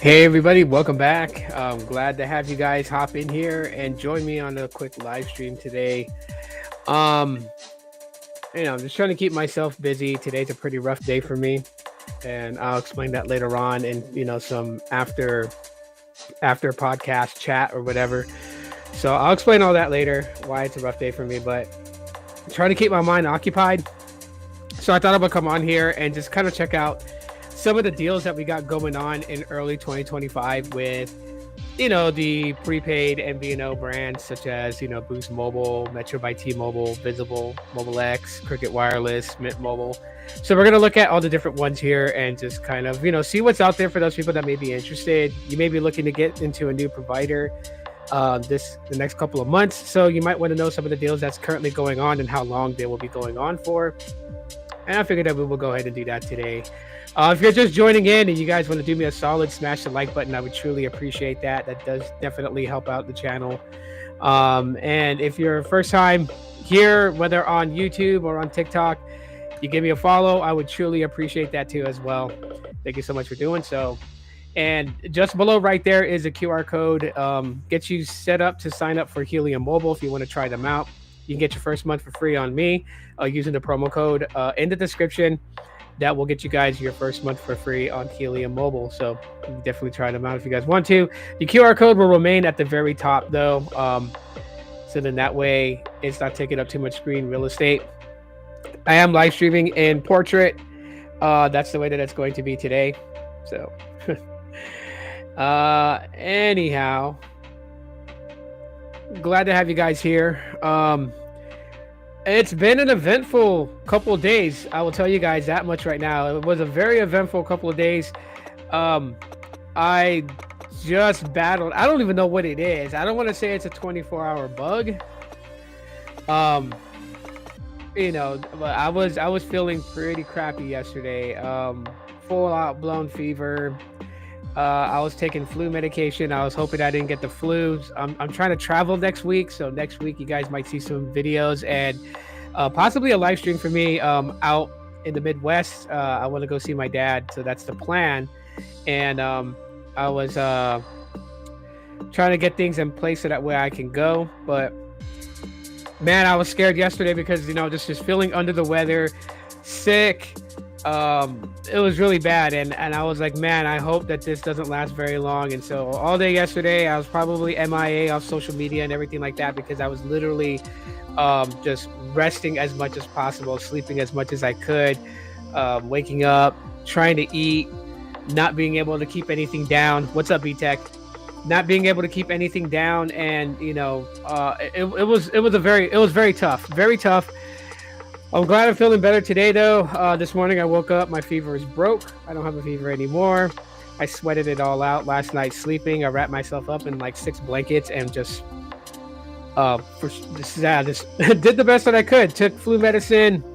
Hey everybody, welcome back. I'm glad to have you guys hop in here and join me on a quick live stream today. Um, I'm just trying to keep myself busy. Today's a pretty rough day for me, and I'll explain that later on in some after podcast chat or whatever. So I'll explain all that later why it's a rough day for me, but I'm trying to keep my mind occupied. So I thought I would come on here and just kind of check out some of the deals that we got going on in early 2025 with, the prepaid MVNO brands such as, Boost Mobile, Metro by T-Mobile, Visible, Mobile X, Cricket Wireless, Mint Mobile. So we're going to look at all the different ones here and just kind of, see what's out there for those people that may be interested. You may be looking to get into a new provider the next couple of months. So you might want to know some of the deals that's currently going on and how long they will be going on for. And I figured that we will go ahead and do that today. If you're just joining in and you guys want to do me a solid, smash the like button. I would truly appreciate that. That does definitely help out the channel. And if you're first time here, whether on YouTube or on TikTok, you give me a follow. I would truly appreciate that too as well. Thank you so much for doing so. And just below right there is a QR code. Gets you set up to sign up for Helium Mobile if you want to try them out. You can get your first month for free on me using the promo code in the description. That will get you guys your first month for free on Helium Mobile. So you can definitely try them out if you guys want to. The QR code will remain at the very top though. So then that way it's not taking up too much screen real estate. I am live streaming in portrait. That's the way that it's going to be today. So anyhow, glad to have you guys here. It's been an eventful couple of days. I will tell you guys that much right now. It was a very eventful couple of days. I just battled. I don't even know what it is. I don't want to say it's a 24-hour bug. But I was feeling pretty crappy yesterday. Full out blown fever. I was taking flu medication. I was hoping I didn't get the flu. I'm trying to travel next week. So next week you guys might see some videos and possibly a live stream for me out in the Midwest. I want to go see my dad. So that's the plan. And I was trying to get things in place so that way I can go. But man, I was scared yesterday because, just feeling under the weather, sick. It was really bad, and I was like, man, I hope that this doesn't last very long. And so all day yesterday I was probably MIA off social media and everything like that because I was literally just resting as much as possible, sleeping as much as I could, waking up, trying to eat, not being able to keep anything down. What's up, B-Tech? Not being able to keep anything down, and it was very tough. I'm glad I'm feeling better today, though. This morning I woke up, my fever is broke. I don't have a fever anymore. I sweated it all out last night sleeping. I wrapped myself up in like 6 blankets and just did the best that I could. Took flu medicine,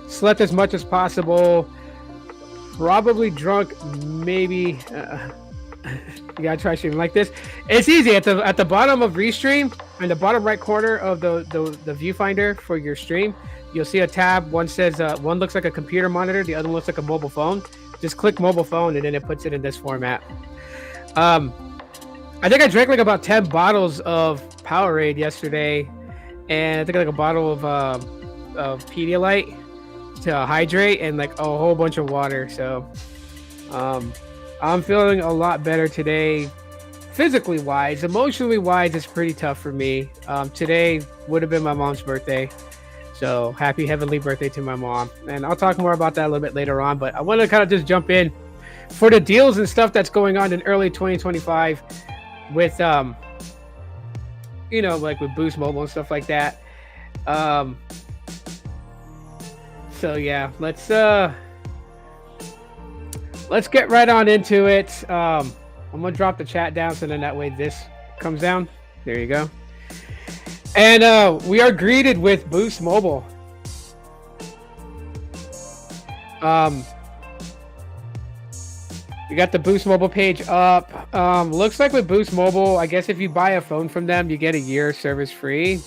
slept as much as possible, probably drunk maybe. You gotta try streaming like this. It's easy. At the bottom of Restream, in the bottom right corner of the viewfinder for your stream, you'll see a tab. One says one looks like a computer monitor, the other looks like a mobile phone. Just click mobile phone and then it puts it in this format. I think I drank like about 10 bottles of Powerade yesterday, and I think like a bottle of Pedialyte to hydrate, and like a whole bunch of water. So I'm feeling a lot better today, physically wise. Emotionally wise, it's pretty tough for me. Today would have been my mom's birthday. So happy heavenly birthday to my mom. And I'll talk more about that a little bit later on. But I want to kind of just jump in for the deals and stuff that's going on in early 2025 with, like with Boost Mobile and stuff like that. So yeah, let's get right on into it. I'm going to drop the chat down so then that way this comes down. There you go. And we are greeted with Boost Mobile. You got the Boost Mobile page up. Looks like with Boost Mobile, I guess if you buy a phone from them, you get a year service free.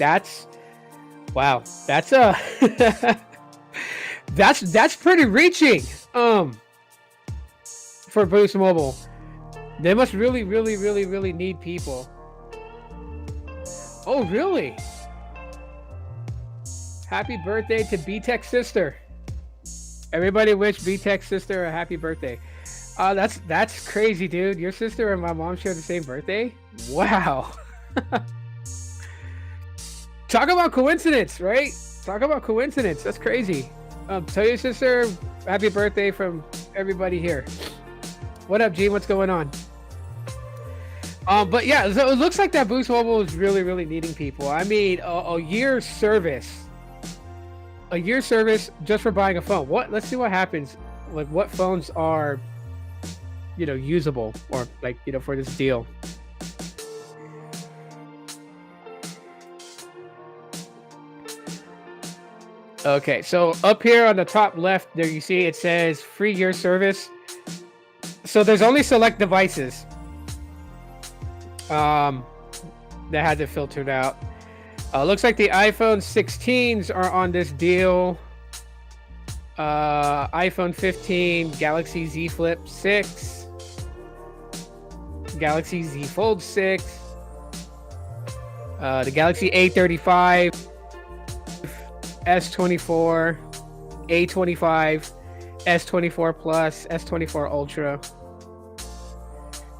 Wow. That's pretty reaching. For Boost Mobile. They must really need people. Oh, really? Happy birthday to B-Tech's sister. Everybody wish B-Tech's sister a happy birthday. That's crazy, dude. Your sister and my mom share the same birthday? Wow. Talk about coincidence, right? Talk about coincidence. That's crazy. Tell your sister happy birthday from everybody here. What up, Gene? What's going on? But yeah, so it looks like that Boost Mobile is really needing people. I mean, a year service just for buying a phone. Let's see what happens. Like, what phones are, usable, or like, for this deal. Okay, so up here on the top left there, you see it says free year service. So there's only select devices that has it filtered out. Looks like the iPhone 16s are on this deal. iPhone 15, Galaxy Z Flip 6, Galaxy Z Fold 6, the Galaxy A35, S24, A25, S24 Plus, S24 Ultra.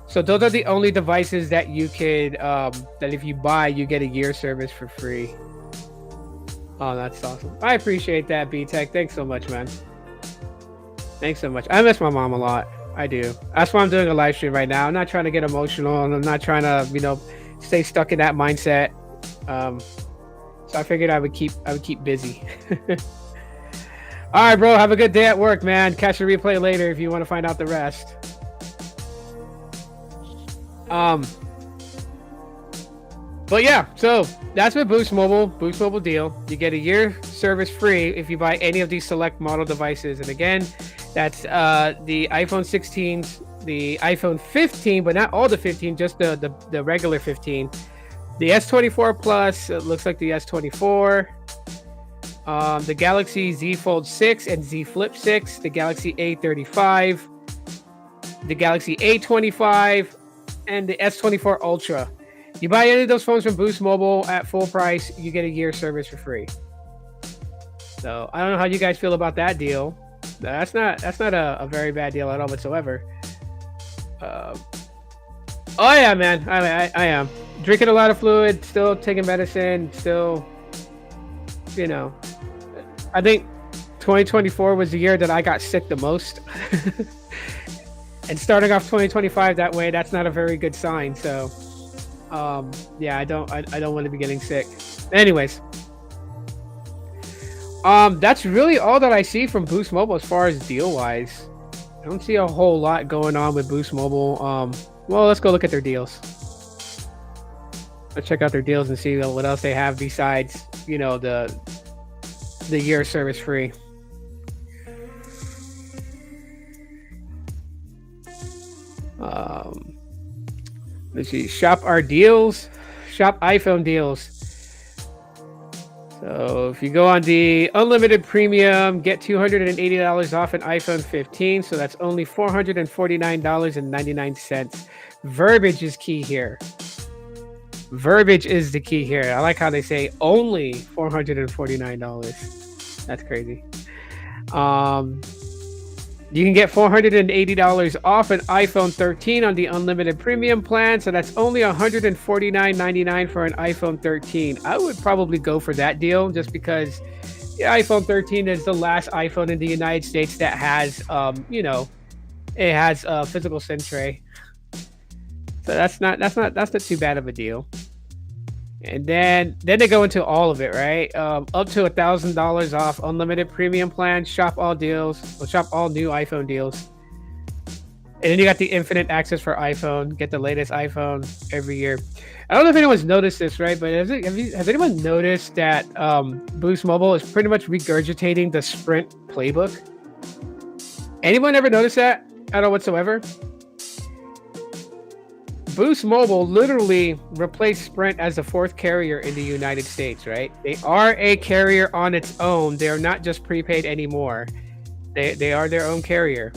So those are the only devices that you could, that if you buy, you get a year service for free. Oh, that's awesome. I appreciate that, B-Tech. Thanks so much, man. Thanks so much. I miss my mom a lot. I do. That's why I'm doing a live stream right now. I'm not trying to get emotional, and I'm not trying to, stay stuck in that mindset. So I figured I would keep busy. All right, bro. Have a good day at work, man. Catch the replay later if you want to find out the rest. But yeah, so that's with Boost Mobile deal. You get a year service free if you buy any of these select model devices. And again, that's the iPhone 16s, the iPhone 15, but not all the 15, just the regular 15. The S24 Plus, it looks like the S24. The Galaxy Z Fold 6 and Z Flip 6, the Galaxy A35, the Galaxy A25, and the S24 Ultra. You buy any of those phones from Boost Mobile at full price, you get a year service for free. So I don't know how you guys feel about that deal. That's not a very bad deal at all whatsoever. Oh yeah, man. I am drinking a lot of fluid, still taking medicine, still, I think 2024 was the year that I got sick the most. And starting off 2025 that way, that's not a very good sign. So, yeah, I don't want to be getting sick. Anyways, that's really all that I see from Boost Mobile as far as deal wise. I don't see a whole lot going on with Boost Mobile. Well, let's go look at their deals. Let's check out their deals and see what else they have besides, the year service free. Let's see. Shop our deals. Shop iPhone deals. So if you go on the unlimited premium, get $280 off an iPhone 15. So that's only $449.99. Verbiage is key here. Verbiage is the key here. I like how they say only $449. That's crazy. You can get $480 off an iPhone 13 on the unlimited premium plan. So that's only $149.99 for an iPhone 13. I would probably go for that deal just because the iPhone 13 is the last iPhone in the United States that has, it has a physical SIM tray. So that's not too bad of a deal. And then they go into all of it, right? Up to $1,000 off unlimited premium plans. Shop all deals. Or shop all new iPhone deals. And then you got the infinite access for iPhone. Get the latest iPhone every year. I don't know if anyone's noticed this, right? But has anyone noticed that Boost Mobile is pretty much regurgitating the Sprint playbook? Anyone ever noticed that at all whatsoever? Boost Mobile literally replaced Sprint as the fourth carrier in the United States, right? They are a carrier on its own. They are not just prepaid anymore. They are their own carrier.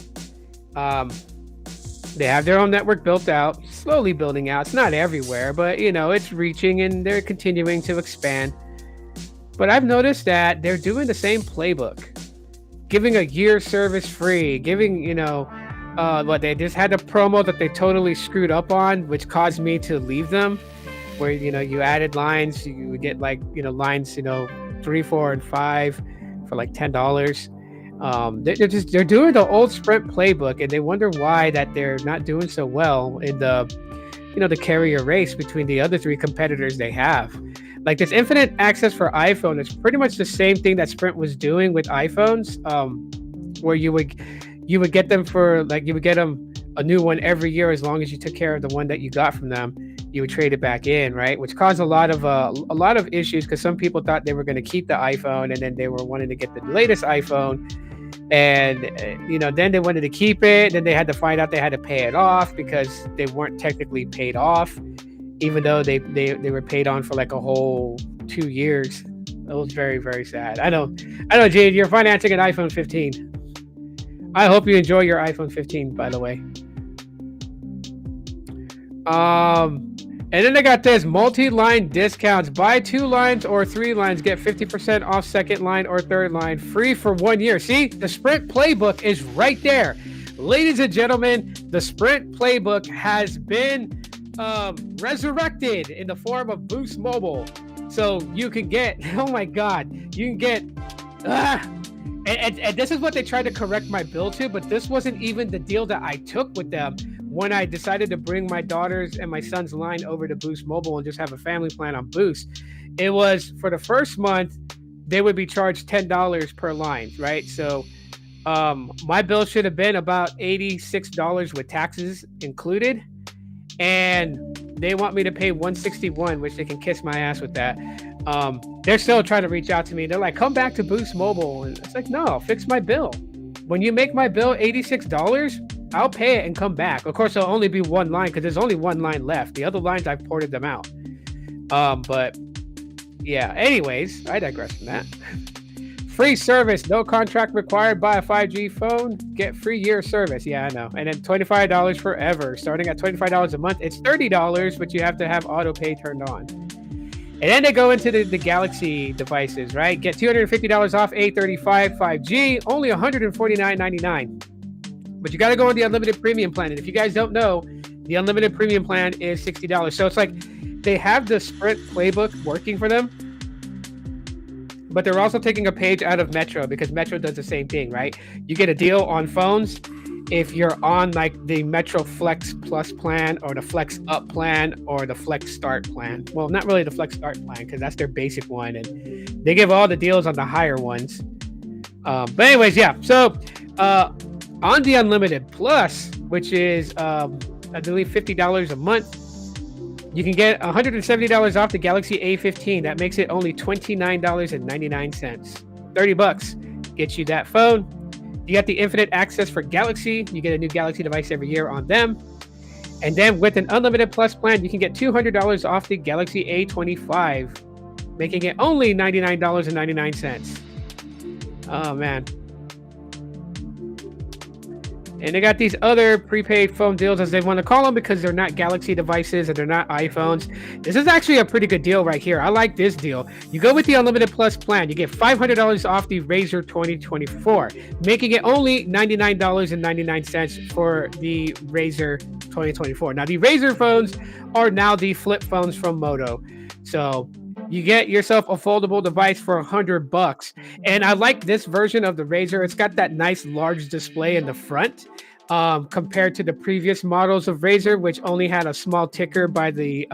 They have their own network built out, slowly building out. It's not everywhere, but it's reaching and they're continuing to expand. But I've noticed that they're doing the same playbook, giving a year service free, giving, what they just had a promo that they totally screwed up on, which caused me to leave them, where, you added lines, you would get like, lines, 3, 4, and 5 for like $10. They're doing the old Sprint playbook, and they wonder why that they're not doing so well in the carrier race between the other 3 competitors they have. Like this infinite access for iPhone is pretty much the same thing that Sprint was doing with iPhones, where you would get them for like, you would get them a new one every year as long as you took care of the one that you got from them. You would trade it back in, right? Which caused a lot of issues, because some people thought they were going to keep the iPhone, and then they were wanting to get the latest iPhone, and then they wanted to keep it. Then they had to find out they had to pay it off because they weren't technically paid off, even though they were paid on for like a whole 2 years. It was very, very sad. I know, Jade, you're financing an iPhone 15. I hope you enjoy your iPhone 15, by the way. And then they got this multi-line discounts. Buy 2 lines or 3 lines, get 50% off second line or third line, free for 1 year. See, the Sprint playbook is right there. Ladies and gentlemen, the Sprint playbook has been resurrected in the form of Boost Mobile. So you can get, oh my God, you can get, and this is what they tried to correct my bill to, but this wasn't even the deal that I took with them when I decided to bring my daughter's and my son's line over to Boost Mobile and just have a family plan on Boost. It was for the first month, they would be charged $10 per line, right? So my bill should have been about $86 with taxes included. And they want me to pay $161, which they can kiss my ass with that. They're still trying to reach out to me. They're like, come back to Boost Mobile. And it's like, no, fix my bill. When you make my bill $86, I'll pay it and come back. Of course, there'll only be 1 line because there's only 1 line left. The other lines, I've ported them out. But yeah, anyways, I digress from that. Free service, no contract required. Buy a 5G phone, get free year service. Yeah, I know. And then $25 forever. Starting at $25 a month, it's $30, but you have to have auto pay turned on. And then they go into the Galaxy devices, right? Get $250 off A35 5G, only $149.99. But you got to go on the unlimited premium plan. And if you guys don't know, the unlimited premium plan is $60. So it's like they have the Sprint playbook working for them, but they're also taking a page out of Metro, because Metro does the same thing, right? You get a deal on phones if you're on like the Metro Flex Plus plan or the Flex Up plan or the Flex Start plan. Well, not really the Flex Start plan, because that's their basic one, and they give all the deals on the higher ones. But anyways, yeah. So on the Unlimited Plus, which is I believe $50 a month, you can get $170 off the Galaxy A15. That makes it only $29.99. $30 gets you that phone. You got the infinite access for Galaxy. You get a new Galaxy device every year on them. And then with an Unlimited Plus plan, you can get $200 off the Galaxy A25, making it only $99.99. Oh, man. And they got these other prepaid phone deals, as they want to call them, because they're not Galaxy devices and they're not iPhones. This is actually a pretty good deal right here. I like this deal. You go with the Unlimited Plus plan, you get $500 off the Razr 2024, making it only $99.99 for the Razr 2024. Now, the Razr phones are now the flip phones from Moto. So you get yourself a foldable device for $100. And I like this version of the Razr. It's got that nice large display in the front, compared to the previous models of Razr, which only had a small ticker by the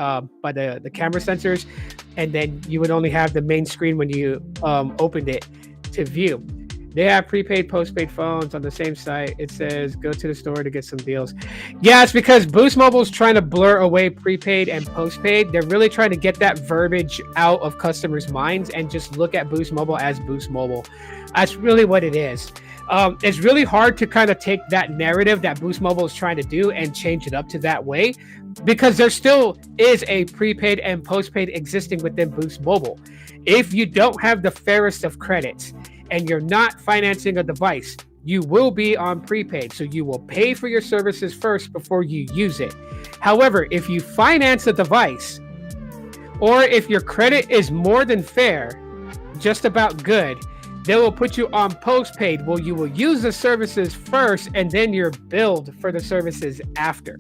camera sensors, and then you would only have the main screen when you opened it to view. They have prepaid, postpaid phones on the same site. It says, go to the store to get some deals. Yeah, it's because Boost Mobile is trying to blur away prepaid and postpaid. They're really trying to get that verbiage out of customers' minds and just look at Boost Mobile as Boost Mobile. That's really what it is. It's really hard to kind of take that narrative that Boost Mobile is trying to do and change it up to that way, because there still is a prepaid and postpaid existing within Boost Mobile. If you don't have the fairest of credits and you're not financing a device, you will be on prepaid. So you will pay for your services first before you use it. However, if you finance a device, or if your credit is more than fair, just about good, they will put you on postpaid, where you will use the services first and then you're billed for the services after.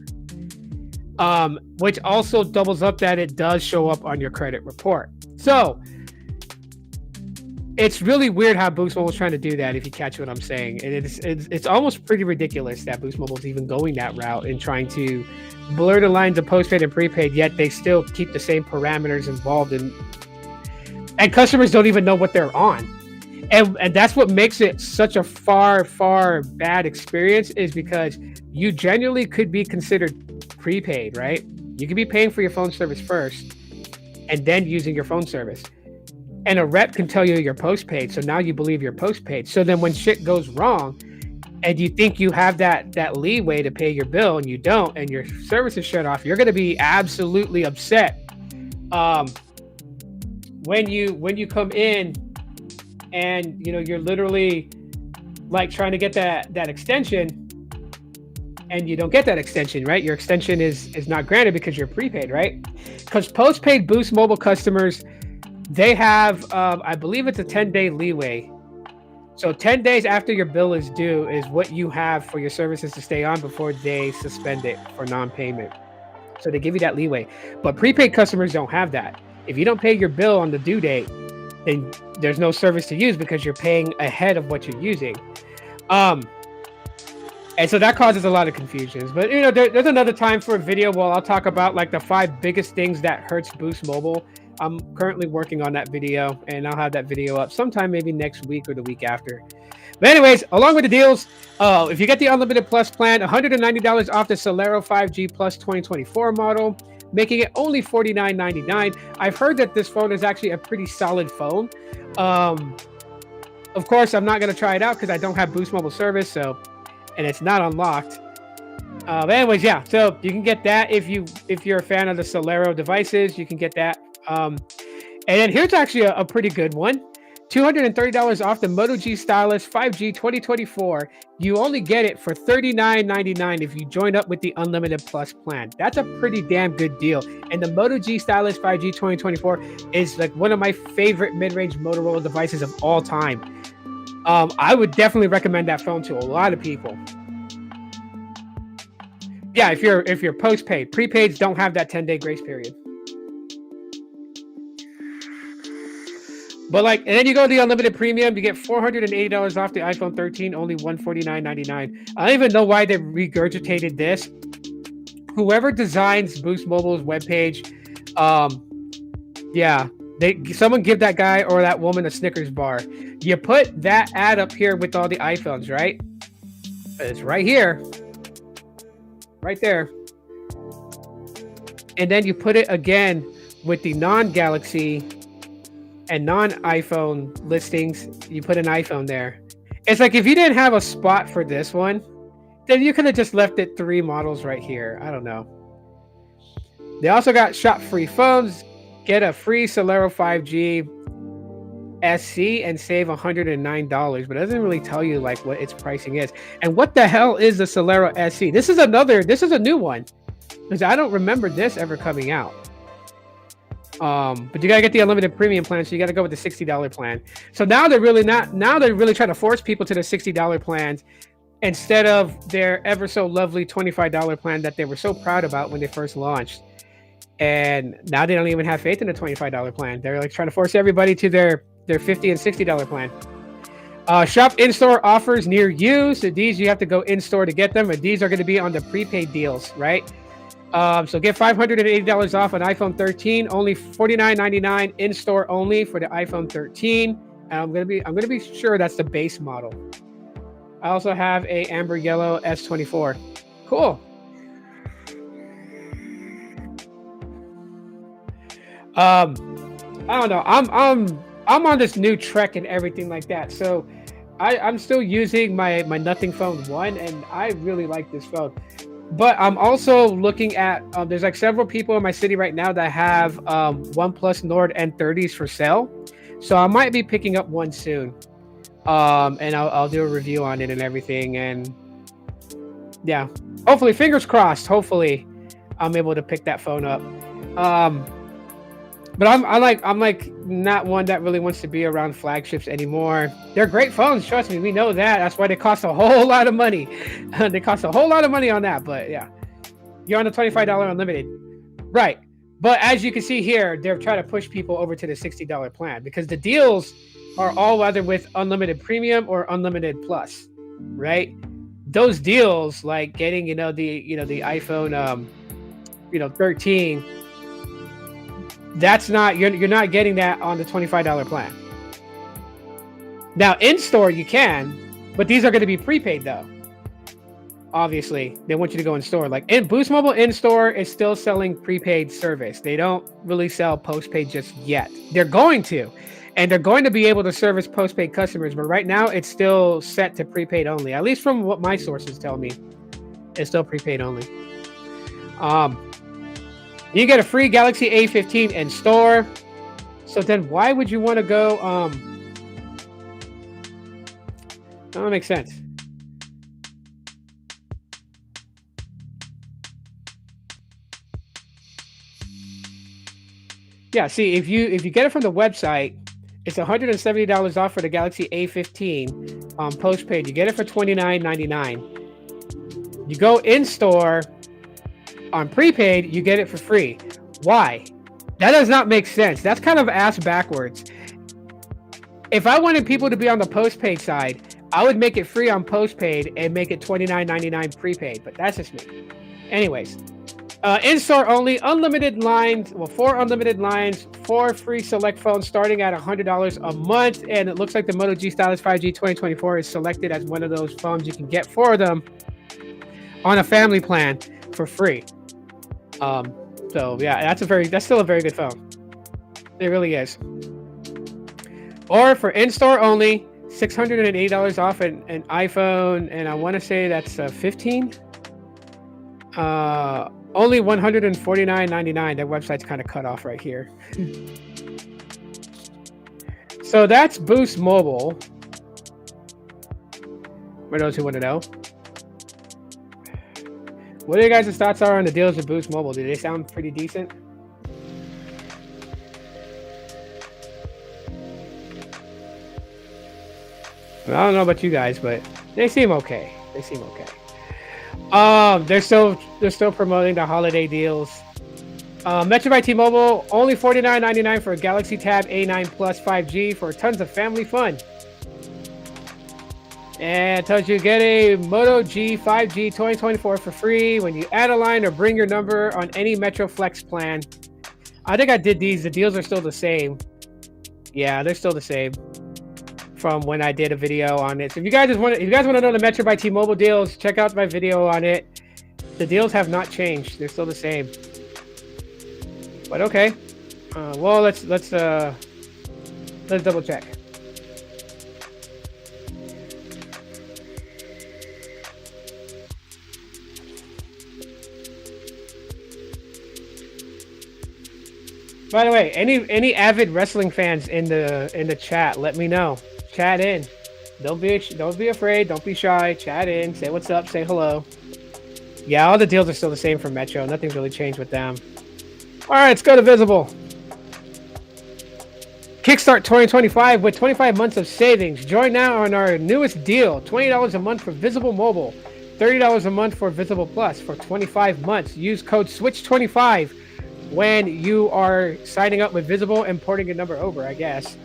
Which also doubles up that it does show up on your credit report. So it's really weird how Boost Mobile is trying to do that, if you catch what I'm saying. And it's almost pretty ridiculous that Boost Mobile is even going that route and trying to blur the lines of postpaid and prepaid, yet they still keep the same parameters involved in, and customers don't even know what they're on. And that's what makes it such a far bad experience, is because you genuinely could be considered prepaid, right? You could be paying for your phone service first and then using your phone service. And a rep can tell you you're postpaid, so now you believe you're postpaid. So then when shit goes wrong and you think you have that leeway to pay your bill and you don't, and your service is shut off, you're going to be absolutely upset when you come in and you're literally like trying to get that extension and you don't get that extension, right? Your extension is not granted because you're prepaid, right? Because postpaid Boost Mobile customers, they have, I believe it's a 10-day leeway. So 10 days after your bill is due is what you have for your services to stay on before they suspend it for non-payment. So they give you that leeway. But prepaid customers don't have that. If you don't pay your bill on the due date, then there's no service to use because you're paying ahead of what you're using. And so that causes a lot of confusions. But there's another time for a video where I'll talk about like the 5 biggest things that hurts Boost Mobile. I'm currently working on that video, and I'll have that video up sometime maybe next week or the week after. But anyways, along with the deals, if you get the Unlimited Plus plan, $190 off the Celero 5G Plus 2024 model, making it only $49.99. I've heard that this phone is actually a pretty solid phone. Of course, I'm not going to try it out because I don't have Boost Mobile service, and it's not unlocked. But anyways, yeah, so you can get that if you're a fan of the Celero devices, you can get that. And then here's actually a pretty good one. $230 off the Moto G Stylus 5G 2024. You only get it for $39.99 if you join up with the Unlimited Plus plan. That's a pretty damn good deal. And the Moto G Stylus 5G 2024 is like one of my favorite mid-range Motorola devices of all time. I would definitely recommend that phone to a lot of people. Yeah, if you're postpaid. Prepaids don't have that 10-day grace period. But and then you go to the Unlimited Premium, you get $480 off the iPhone 13, only $149.99. I don't even know why they regurgitated this. Whoever designs Boost Mobile's webpage, someone give that guy or that woman a Snickers bar. You put that ad up here with all the iPhones, right? It's right here. Right there. And then you put it again with the non-Galaxy and non-iPhone listings. You put an iPhone there. It's like if you didn't have a spot for this one, then you could have just left it 3 models right here. I don't know. They also got shop-free phones. Get a free Celero 5G SC and save $109, but it doesn't really tell you like what its pricing is. And what the hell is the Celero SC? This is a new one, because I don't remember this ever coming out. But you gotta get the Unlimited Premium plan, so you gotta go with the $60 plan. So now they're really trying to force people to the $60 plans instead of their ever so lovely $25 plan that they were so proud about when they first launched. And now they don't even have faith in the $25 plan. They're like trying to force everybody to their $50 and $60 plan. Shop in-store offers near you. So these you have to go in-store to get them, and these are going to be on the prepaid deals, right? So get $580 off an iPhone 13, only $49.99 in-store only for the iPhone 13. And I'm gonna be sure that's the base model. I also have a amber yellow S24. Cool. I don't know. I'm on this new trek and everything like that. So I'm still using my Nothing Phone 1, and I really like this phone. But I'm also looking at, there's like several people in my city right now that have OnePlus Nord N30s for sale. So I might be picking up one soon. And I'll do a review on it and everything. And yeah, hopefully, fingers crossed. Hopefully, I'm able to pick that phone up. But I'm like not one that really wants to be around flagships anymore. They're great phones, trust me. We know that. That's why they cost a whole lot of money. They cost a whole lot of money on that. But yeah, you're on the $25 unlimited, right? But as you can see here, they're trying to push people over to the $60 plan because the deals are all either with unlimited premium or unlimited plus, right? Those deals, like getting the iPhone 13. That's not you're not getting that on the $25 plan. Now in store you can, but these are going to be prepaid though. Obviously, they want you to go in store. Like in Boost Mobile in store is still selling prepaid service. They don't really sell postpaid just yet. They're going to, and they're going to be able to service postpaid customers. But right now, it's still set to prepaid only. At least from what my sources tell me, it's still prepaid only. You get a free Galaxy A15 in store. So then why would you want to go? That don't make sense. Yeah, see, if you get it from the website, it's $170 off for the Galaxy A15 postpaid. You get it for $29.99. You go in store on prepaid, you get it for free. Why? That does not make sense. That's kind of ass backwards. If I wanted people to be on the postpaid side, I would make it free on postpaid and make it $29.99 prepaid, but that's just me. Anyways, in-store only, unlimited lines, 4 unlimited lines, 4 free select phones starting at $100 a month, and it looks like the Moto G Stylus 5G 2024 is selected as one of those phones you can get for them on a family plan for free. So yeah, that's still a very good phone. It really is. Or for in-store only, $680 off an iPhone, and I want to say that's 15. Only $149.99. That website's kind of cut off right here. So that's Boost Mobile. For those who want to know. What do you guys' thoughts are on the deals with Boost Mobile? Do they sound pretty decent? I don't know about you guys, but they seem okay. They seem okay. They're still promoting the holiday deals. Metro by T-Mobile, only $49.99 for a Galaxy Tab A9 Plus 5G for tons of family fun. And it tells you get a Moto G 5G 2024 for free when you add a line or bring your number on any Metro Flex plan. I think I did these. The deals are still the same. Yeah, they're still the same from when I did a video on it. So if you guys want to know the Metro by T-Mobile deals, check out my video on it. The deals have not changed. They're still the same. But okay. Well, let's double check. By the way, any avid wrestling fans in the chat, let me know. Chat in. Don't be afraid. Don't be shy. Chat in. Say what's up. Say hello. Yeah, all the deals are still the same for Metro. Nothing's really changed with them. All right, let's go to Visible. Kickstart 2025 with 25 months of savings. Join now on our newest deal. $20 a month for Visible Mobile. $30 a month for Visible Plus for 25 months. Use code SWITCH25 when you are signing up with Visible and porting your number over, I guess.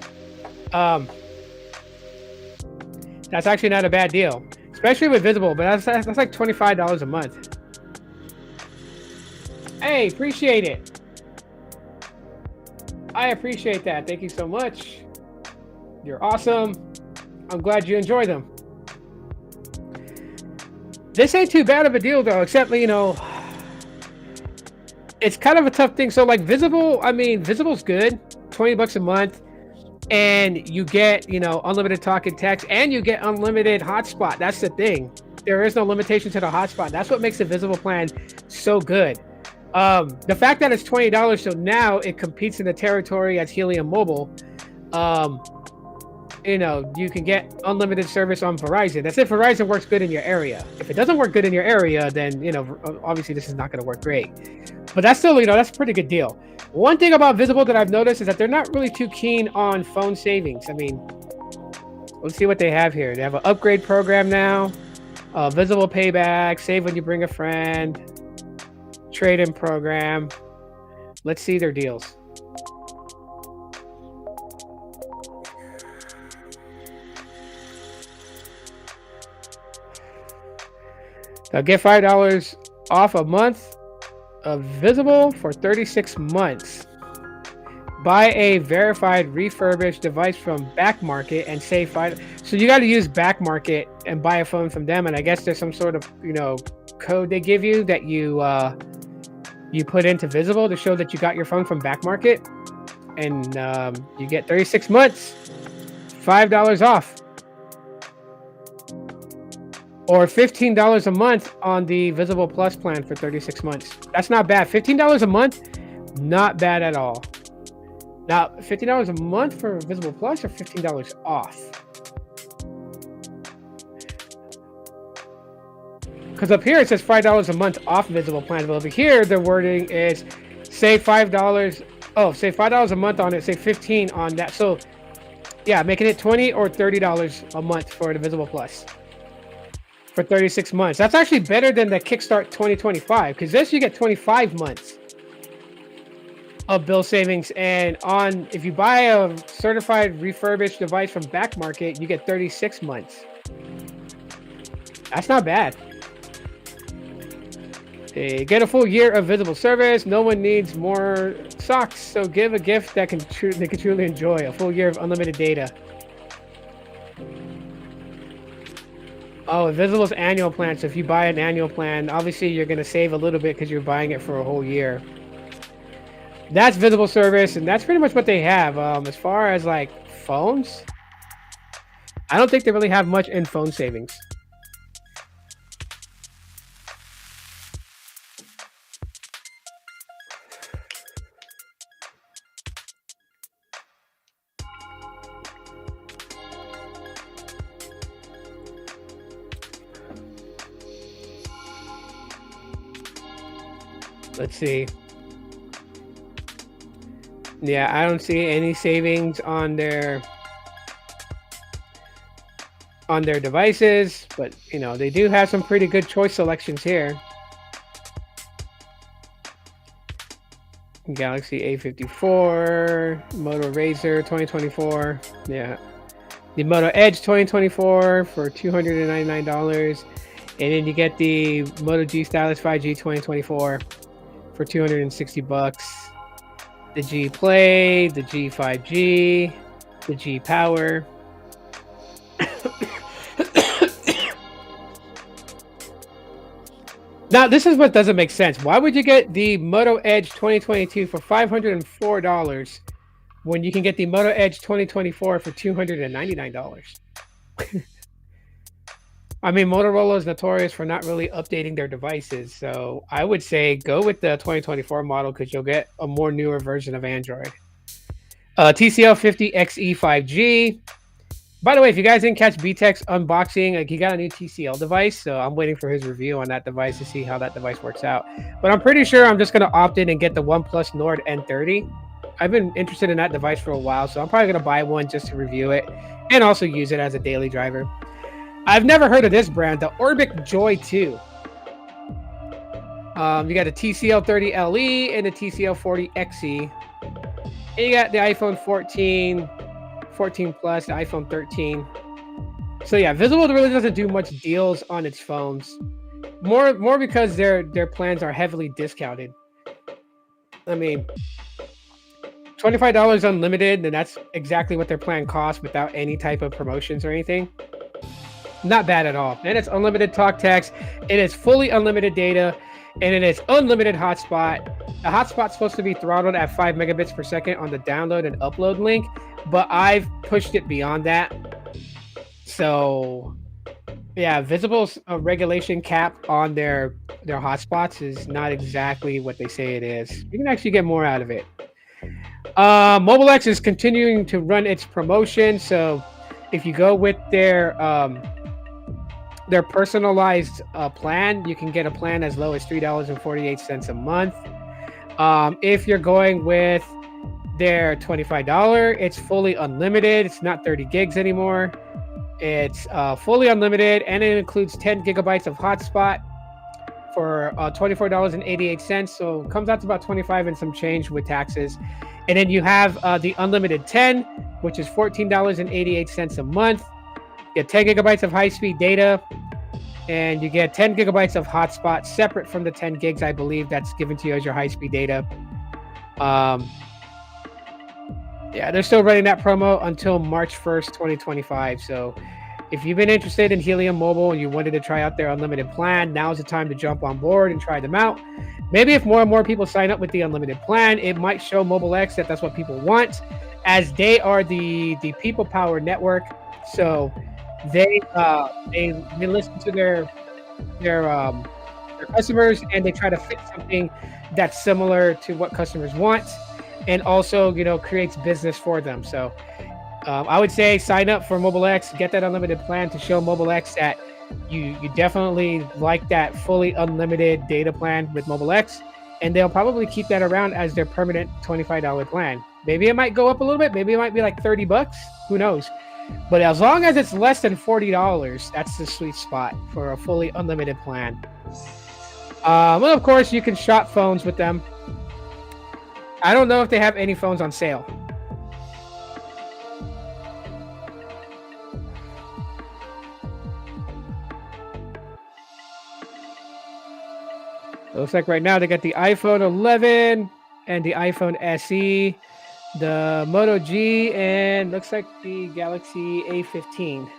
That's actually not a bad deal, especially with Visible, but that's like $25 a month. Hey, appreciate it. I appreciate that. Thank you so much. You're awesome. I'm glad you enjoy them. This ain't too bad of a deal though, except, it's kind of a tough thing. So like Visible, Visible's good, $20 a month, and you get, unlimited talk and text, and you get unlimited hotspot. That's the thing. There is no limitation to the hotspot. That's what makes the Visible plan so good. The fact that it's $20, so now it competes in the territory as Helium Mobile. you can get unlimited service on Verizon. That's if Verizon works good in your area. If it doesn't work good in your area, then obviously this is not going to work great. But that's still, that's a pretty good deal. One thing about Visible that I've noticed is that they're not really too keen on phone savings. I mean, let's see what they have here. They have an upgrade program now, Visible payback, save when you bring a friend, trade-in program. Let's see their deals. Now get $5 off a month of Visible for 36 months. Buy a verified refurbished device from Back Market and save $5. So you got to use Back Market and buy a phone from them, and I guess there's some sort of code they give you that you put into Visible to show that you got your phone from Back Market, and you get 36 months, $5 off. Or $15 a month on the Visible Plus plan for 36 months. That's not bad. $15 a month, not bad at all. Now, $15 a month for Visible Plus or $15 off? Because up here it says $5 a month off Visible plan. But over here, the wording is save $5. Oh, save $5 a month on it. Save $15 on that. So, yeah, making it $20 or $30 a month for the Visible Plus. For 36 months. That's actually better than the Kickstart 2025, because this you get 25 months of bill savings, and if you buy a certified refurbished device from Back Market, you get 36 months. That's not bad. They get a full year of Visible service. No one needs more socks, so give a gift that they can truly enjoy. A full year of unlimited data. Oh, Visible's annual plan. So if you buy an annual plan, obviously you're going to save a little bit because you're buying it for a whole year. That's Visible service, and that's pretty much what they have. As far as like phones, I don't think they really have much in phone savings. Let's see. Yeah, I don't see any savings on their devices, but they do have some pretty good choice selections here. Galaxy A54, Moto Razr 2024. Yeah. The Moto Edge 2024 for $299. And then you get the Moto G Stylus 5G 2024 for $260. The G Play, the G 5G, the G Power. Now, this is what doesn't make sense. Why would you get the Moto Edge 2022 for $504 when you can get the Moto Edge 2024 for $299? I mean, Motorola is notorious for not really updating their devices, so I would say go with the 2024 model because you'll get a more newer version of Android. TCL 50 XE 5G. By the way, if you guys didn't catch BTEC's unboxing, he got a new TCL device, so I'm waiting for his review on that device to see how that device works out. But I'm pretty sure I'm just going to opt in and get the OnePlus Nord N30. I've been interested in that device for a while, so I'm probably going to buy one just to review it and also use it as a daily driver. I've never heard of this brand, the Orbic Joy 2. You got the TCL 30 LE and the TCL 40 XE. And you got the iPhone 14, 14 Plus, the iPhone 13. So yeah, Visible really doesn't do much deals on its phones. More because their plans are heavily discounted. I mean, $25 unlimited, and that's exactly what their plan costs without any type of promotions or anything. Not bad at all. And it's unlimited talk text. It is fully unlimited data, and it is unlimited hotspot. The hotspot's supposed to be throttled at 5 megabits per second on the download and upload link, but I've pushed it beyond that. So yeah, Visible's regulation cap on their hotspots is not exactly what they say it is. You can actually get more out of it. MobileX is continuing to run its promotion, so If you go with their personalized plan, you can get a plan as low as $3.48 a month. If you're going with their $25, it's fully unlimited. It's not 30 gigs anymore. It's fully unlimited, and it includes 10 gigabytes of hotspot for $24.88. So it comes out to about 25 and some change with taxes. And then you have the unlimited 10, which is $14.88 a month. You get 10 gigabytes of high-speed data, and you get 10 gigabytes of hotspot separate from the 10 gigs, I believe, that's given to you as your high-speed data. Yeah, they're still running that promo until March 1st, 2025. So if you've been interested in Helium Mobile and you wanted to try out their unlimited plan, now's the time to jump on board and try them out. Maybe if more and more people sign up with the unlimited plan, it might show Mobile X that that's what people want, as they are the people power network. So they listen to their customers, and they try to fit something that's similar to what customers want, and also, creates business for them. So I would say sign up for Mobile X, get that unlimited plan to show Mobile X that you definitely like that fully unlimited data plan with Mobile X, and they'll probably keep that around as their permanent $25 plan. Maybe it might go up a little bit. Maybe it might be like $30. Who knows? But as long as it's less than $40, that's the sweet spot for a fully unlimited plan. Well, of course, you can shop phones with them. I don't know if they have any phones on sale. It looks like right now they got the iPhone 11 and the iPhone SE, the Moto G, and looks like the Galaxy A15.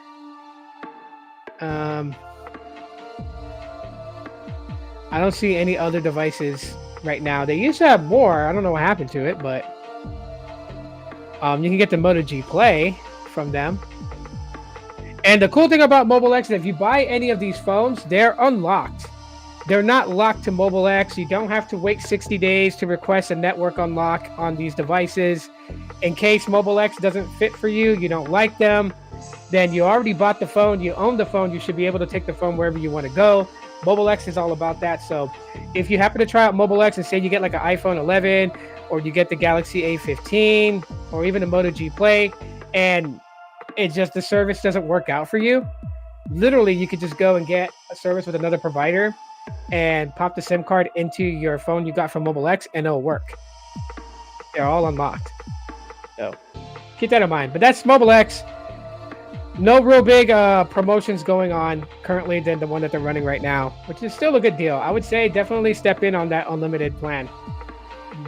I don't see any other devices right now. They used to have more. I don't know what happened to it, but you can get the Moto G Play from them. And the cool thing about Mobile X is if you buy any of these phones, they're unlocked. They're not locked to Mobile X. You don't have to wait 60 days to request a network unlock on these devices. In case Mobile X doesn't fit for you, you don't like them, then you already bought the phone, you own the phone, you should be able to take the phone wherever you want to go. Mobile X is all about that. So if you happen to try out Mobile X and say you get like an iPhone 11, or you get the Galaxy A15, or even the Moto G Play, and the service doesn't work out for you, literally you could just go and get a service with another provider and pop the SIM card into your phone you got from Mobile X, and it'll work. They're all unlocked. So keep that in mind. But that's Mobile X. No real big promotions going on currently than the one that they're running right now, which is still a good deal. I would say definitely step in on that unlimited plan.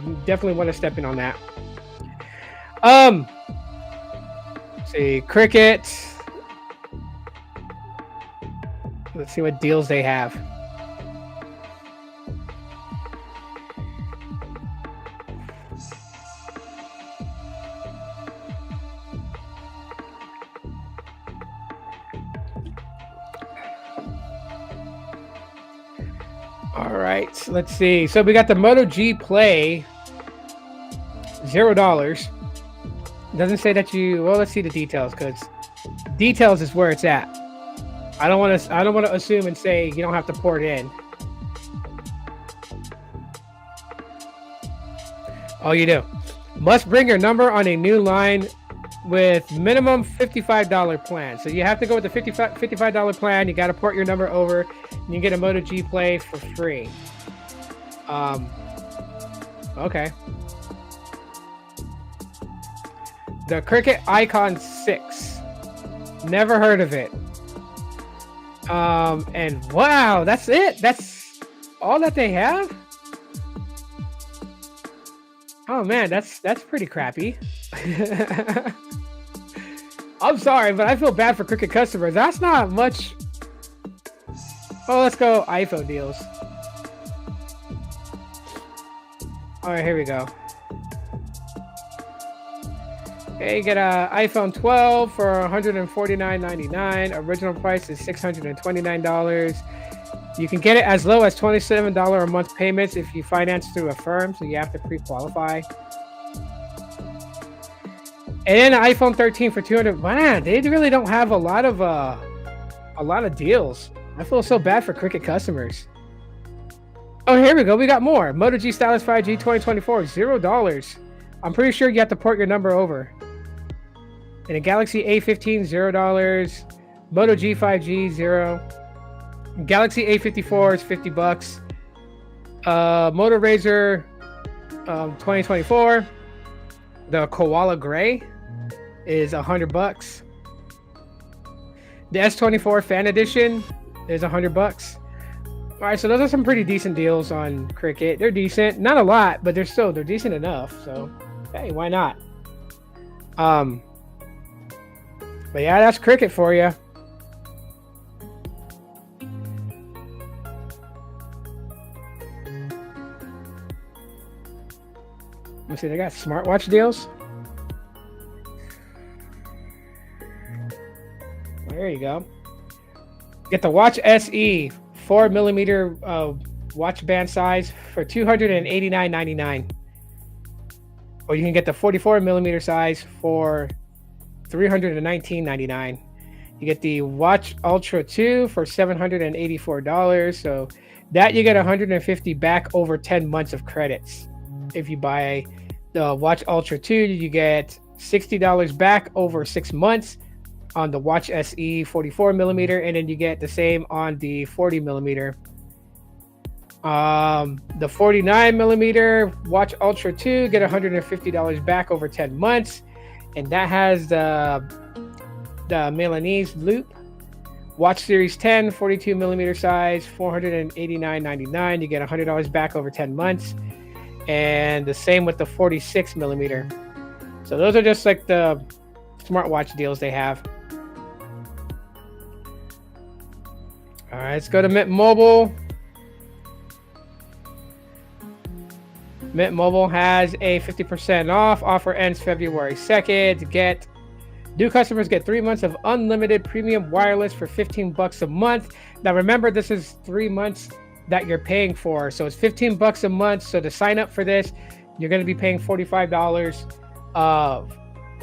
You definitely want to step in on that. Let's see, Cricket. Let's see what deals they have. All right, let's see. So we got the Moto G Play, $0. Doesn't say that you. Well, let's see the details, because details is where it's at. I don't want to assume and say you don't have to port in. Oh, you do. Must bring your number on a new line with minimum $55 plan. So you have to go with the $55 plan. You got to port your number over, and you get a Moto G Play for free. Okay. The Cricket Icon 6. Never heard of it. And wow, that's it. That's all that they have. Oh man, that's pretty crappy. I'm sorry, but I feel bad for Cricket customers. That's not much. Oh, let's go iPhone deals. All right, here we go. Okay, you get an iPhone 12 for $149.99. Original price is $629. You can get it as low as $27 a month payments if you finance through a firm, so you have to pre-qualify. And then an iPhone 13 for 200. Man, they really don't have a lot of deals. I feel so bad for Cricket customers. Oh, here we go. We got more. Moto G Stylus 5G 2024, $0. I'm pretty sure you have to port your number over. And a Galaxy A15, $0. Moto G 5G, $0. Galaxy A54 is $50. Moto Razr 2024. The Koala Gray is $100. The S24 Fan Edition is $100. All right, so those are some pretty decent deals on Cricket. They're decent, not a lot, but they're decent enough. So, hey, why not? But yeah, that's Cricket for you. Let's see, they got smartwatch deals. There you go. Get the Watch SE 4mm watch band size for $289.99. Or you can get the 44mm size for $319.99. You get the Watch Ultra 2 for $784. So that you get $150 back over 10 months of credits. If you buy the Watch Ultra 2, you get $60 back over 6 months on the Watch SE 44mm, and then you get the same on the 40mm. The 49mm Watch Ultra 2 get $150 back over 10 months, and that has the Milanese loop. Watch Series 10 42mm size, $489.99. You get $100 back over 10 months, and the same with the 46mm. So those are just like the smartwatch deals they have. All right, let's go to Mint Mobile. Mint Mobile has a 50% off. Offer ends February 2nd. New customers get 3 months of unlimited premium wireless for $15 a month. Now remember, this is 3 months that you're paying for. So it's $15 a month. So to sign up for this, you're going to be paying $45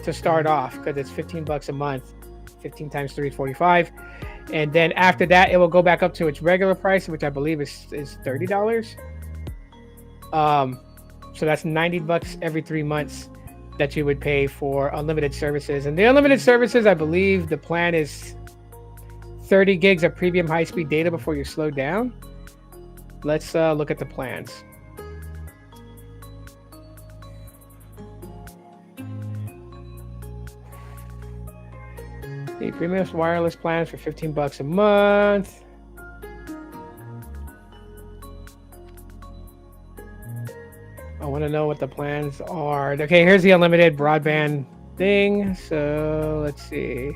to start off, because it's $15 a month. 15 times 3 is 45. And then after that, it will go back up to its regular price, which I believe is $30. So that's $90 every 3 months that you would pay for unlimited services. And the unlimited services, I believe the plan is 30 gigs of premium high-speed data before you slow down. Let's look at the plans. The premium wireless plans for $15 a month. I want to know what the plans are. Okay, here's the unlimited broadband thing. So let's see.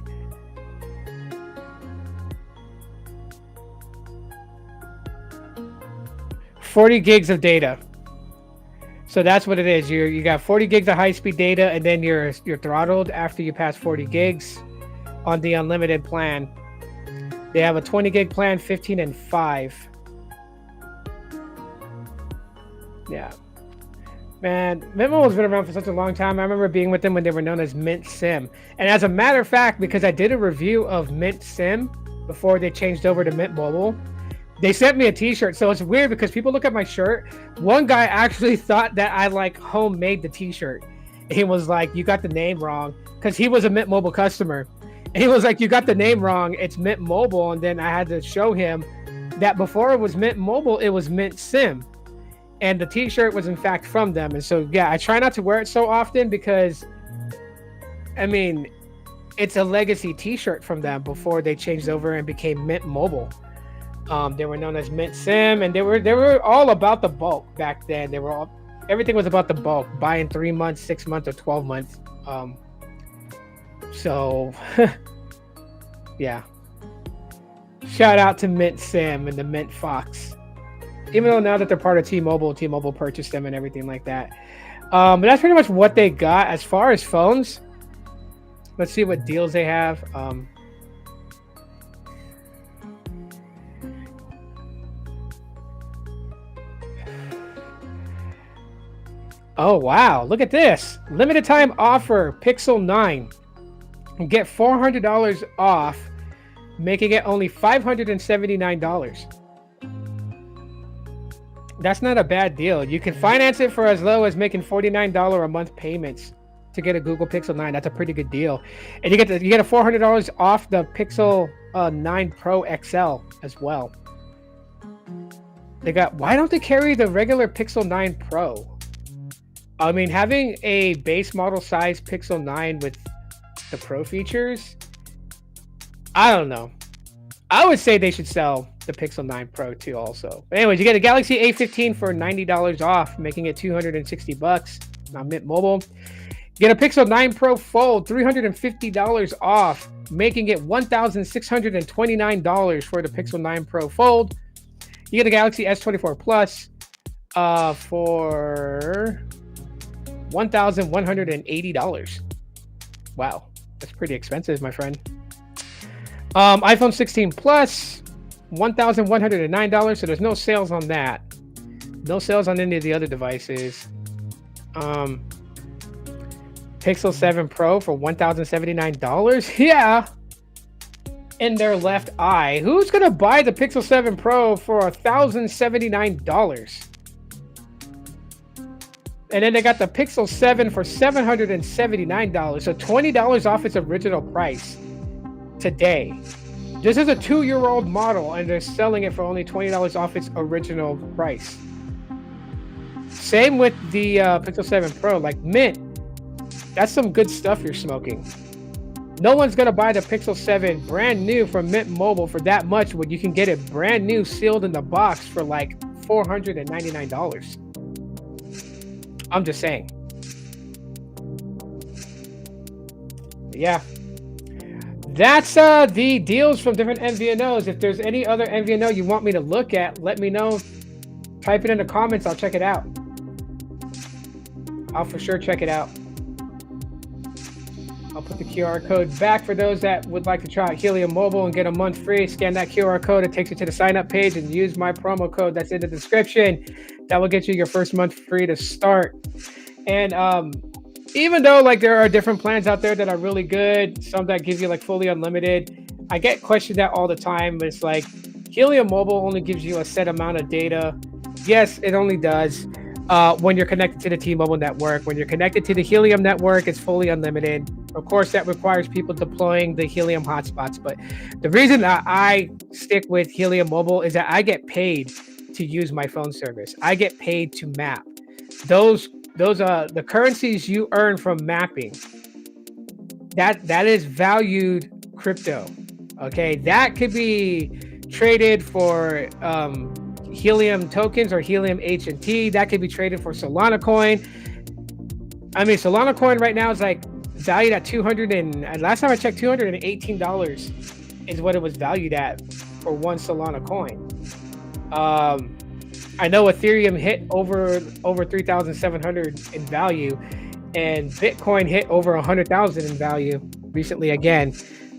$40 gigs of data. So that's what it is. You got 40 gigs of high-speed data, and then you're throttled after you pass 40 gigs on the unlimited plan. They have a 20 gig plan, 15 and 5. Yeah. Man, Mint Mobile's been around for such a long time. I remember being with them when they were known as Mint Sim. And as a matter of fact, because I did a review of Mint Sim before they changed over to Mint Mobile, they sent me a t-shirt. So it's weird because people look at my shirt. One guy actually thought that I like homemade the t-shirt. He was like, you got the name wrong, because he was a Mint Mobile customer. And he was like, you got the name wrong. It's Mint Mobile. And then I had to show him that before it was Mint Mobile, it was Mint Sim. And the t-shirt was in fact from them. And so, yeah, I try not to wear it so often because, I mean, it's a legacy t-shirt from them before they changed over and became Mint Mobile. They were known as Mint Sim, and they were all about the bulk back then. Everything was about the bulk, buying 3 months, 6 months, or 12 months. So, yeah. Shout out to Mint Sim and the Mint Fox. Even though now that they're part of T-Mobile purchased them and everything like that. But that's pretty much what they got as far as phones. Let's see what deals they have. Oh wow, look at this. Limited time offer, Pixel 9. Get $400 off, making it only $579. That's not a bad deal. You can finance it for as low as making $49 a month payments to get a Google Pixel 9. That's a pretty good deal. And you get a $400 off the Pixel 9 Pro XL as well. Why don't they carry the regular Pixel 9 Pro? I mean, having a base model size Pixel 9 with the Pro features, I don't know. I would say they should sell the Pixel 9 Pro too also. But anyways, you get a Galaxy A15 for $90 off, making it $260 on Mint Mobile. Get a Pixel 9 Pro Fold, $350 off, making it $1,629 for the Pixel 9 Pro Fold. You get a Galaxy S24 Plus for $1,180. Wow, that's pretty expensive, my friend. iPhone 16 Plus, $1,109. So there's no sales on that. No sales on any of the other devices. Pixel 7 Pro for $1,079. Yeah. In their left eye. Who's gonna buy the Pixel 7 Pro for $1,079? And then they got the Pixel 7 for $779. So $20 off its original price today. This is a 2-year-old model, and they're selling it for only $20 off its original price. Same with the Pixel 7 Pro. Like, Mint, that's some good stuff you're smoking. No one's gonna buy the Pixel 7 brand new from Mint Mobile for that much when you can get it brand new, sealed in the box for like $499. I'm just saying. Yeah. That's the deals from different MVNOs. If there's any other MVNO you want me to look at, let me know. Type it in the comments. I'll check it out. I'll for sure check it out. I'll put the QR code back for those that would like to try out Helium Mobile and get a month free. Scan that QR code. It takes you to the sign up page and use my promo code that's in the description. That will get you your first month free to start. And even though like there are different plans out there that are really good, some that give you like fully unlimited, I get questioned that all the time. It's like Helium Mobile only gives you a set amount of data. Yes, it only does when you're connected to the T-Mobile network. When you're connected to the Helium network, it's fully unlimited. Of course, that requires people deploying the Helium hotspots. But the reason that I stick with Helium Mobile is that I get paid to use my phone service. I get paid to map. Those the currencies you earn from mapping, that is valued crypto. Okay, that could be traded for Helium tokens or Helium H&T. That could be traded for Solana coin. I mean, Solana coin right now is like valued at last time I checked, $218 is what it was valued at for one Solana coin. I know Ethereum hit over 3,700 in value, and Bitcoin hit over 100,000 in value recently again.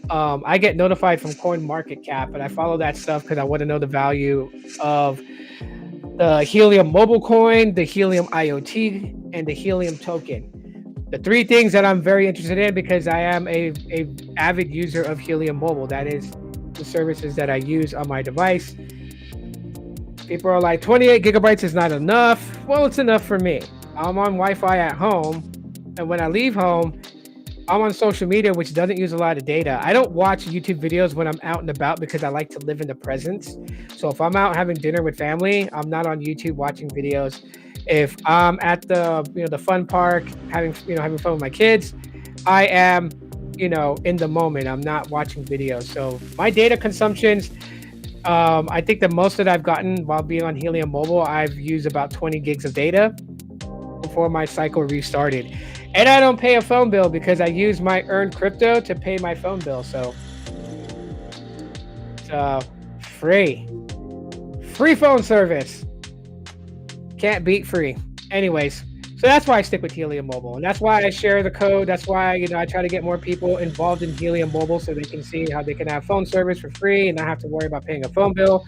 I get notified from CoinMarketCap, and I follow that stuff because I want to know the value of the Helium mobile coin, the Helium IoT, and the Helium token. The three things that I'm very interested in because I am a avid user of Helium Mobile. That is the services that I use on my device. People are like, 28 gigabytes is not enough. Well, it's enough for me. I'm on Wi-Fi at home, and when I leave home, I'm on social media, which doesn't use a lot of data. I don't watch YouTube videos when I'm out and about because I like to live in the presence. So if I'm out having dinner with family, I'm not on YouTube watching videos. If I'm at the fun park having fun with my kids, I am in the moment. I'm not watching videos. So my data consumptions, I think the most that I've gotten while being on Helium Mobile, I've used about 20 gigs of data before my cycle restarted. And I don't pay a phone bill because I use my earned crypto to pay my phone bill. So it's free phone service. Can't beat free. Anyways, so that's why I stick with Helium Mobile, and that's why I share the code. That's why I try to get more people involved in Helium Mobile so they can see how they can have phone service for free and not have to worry about paying a phone bill.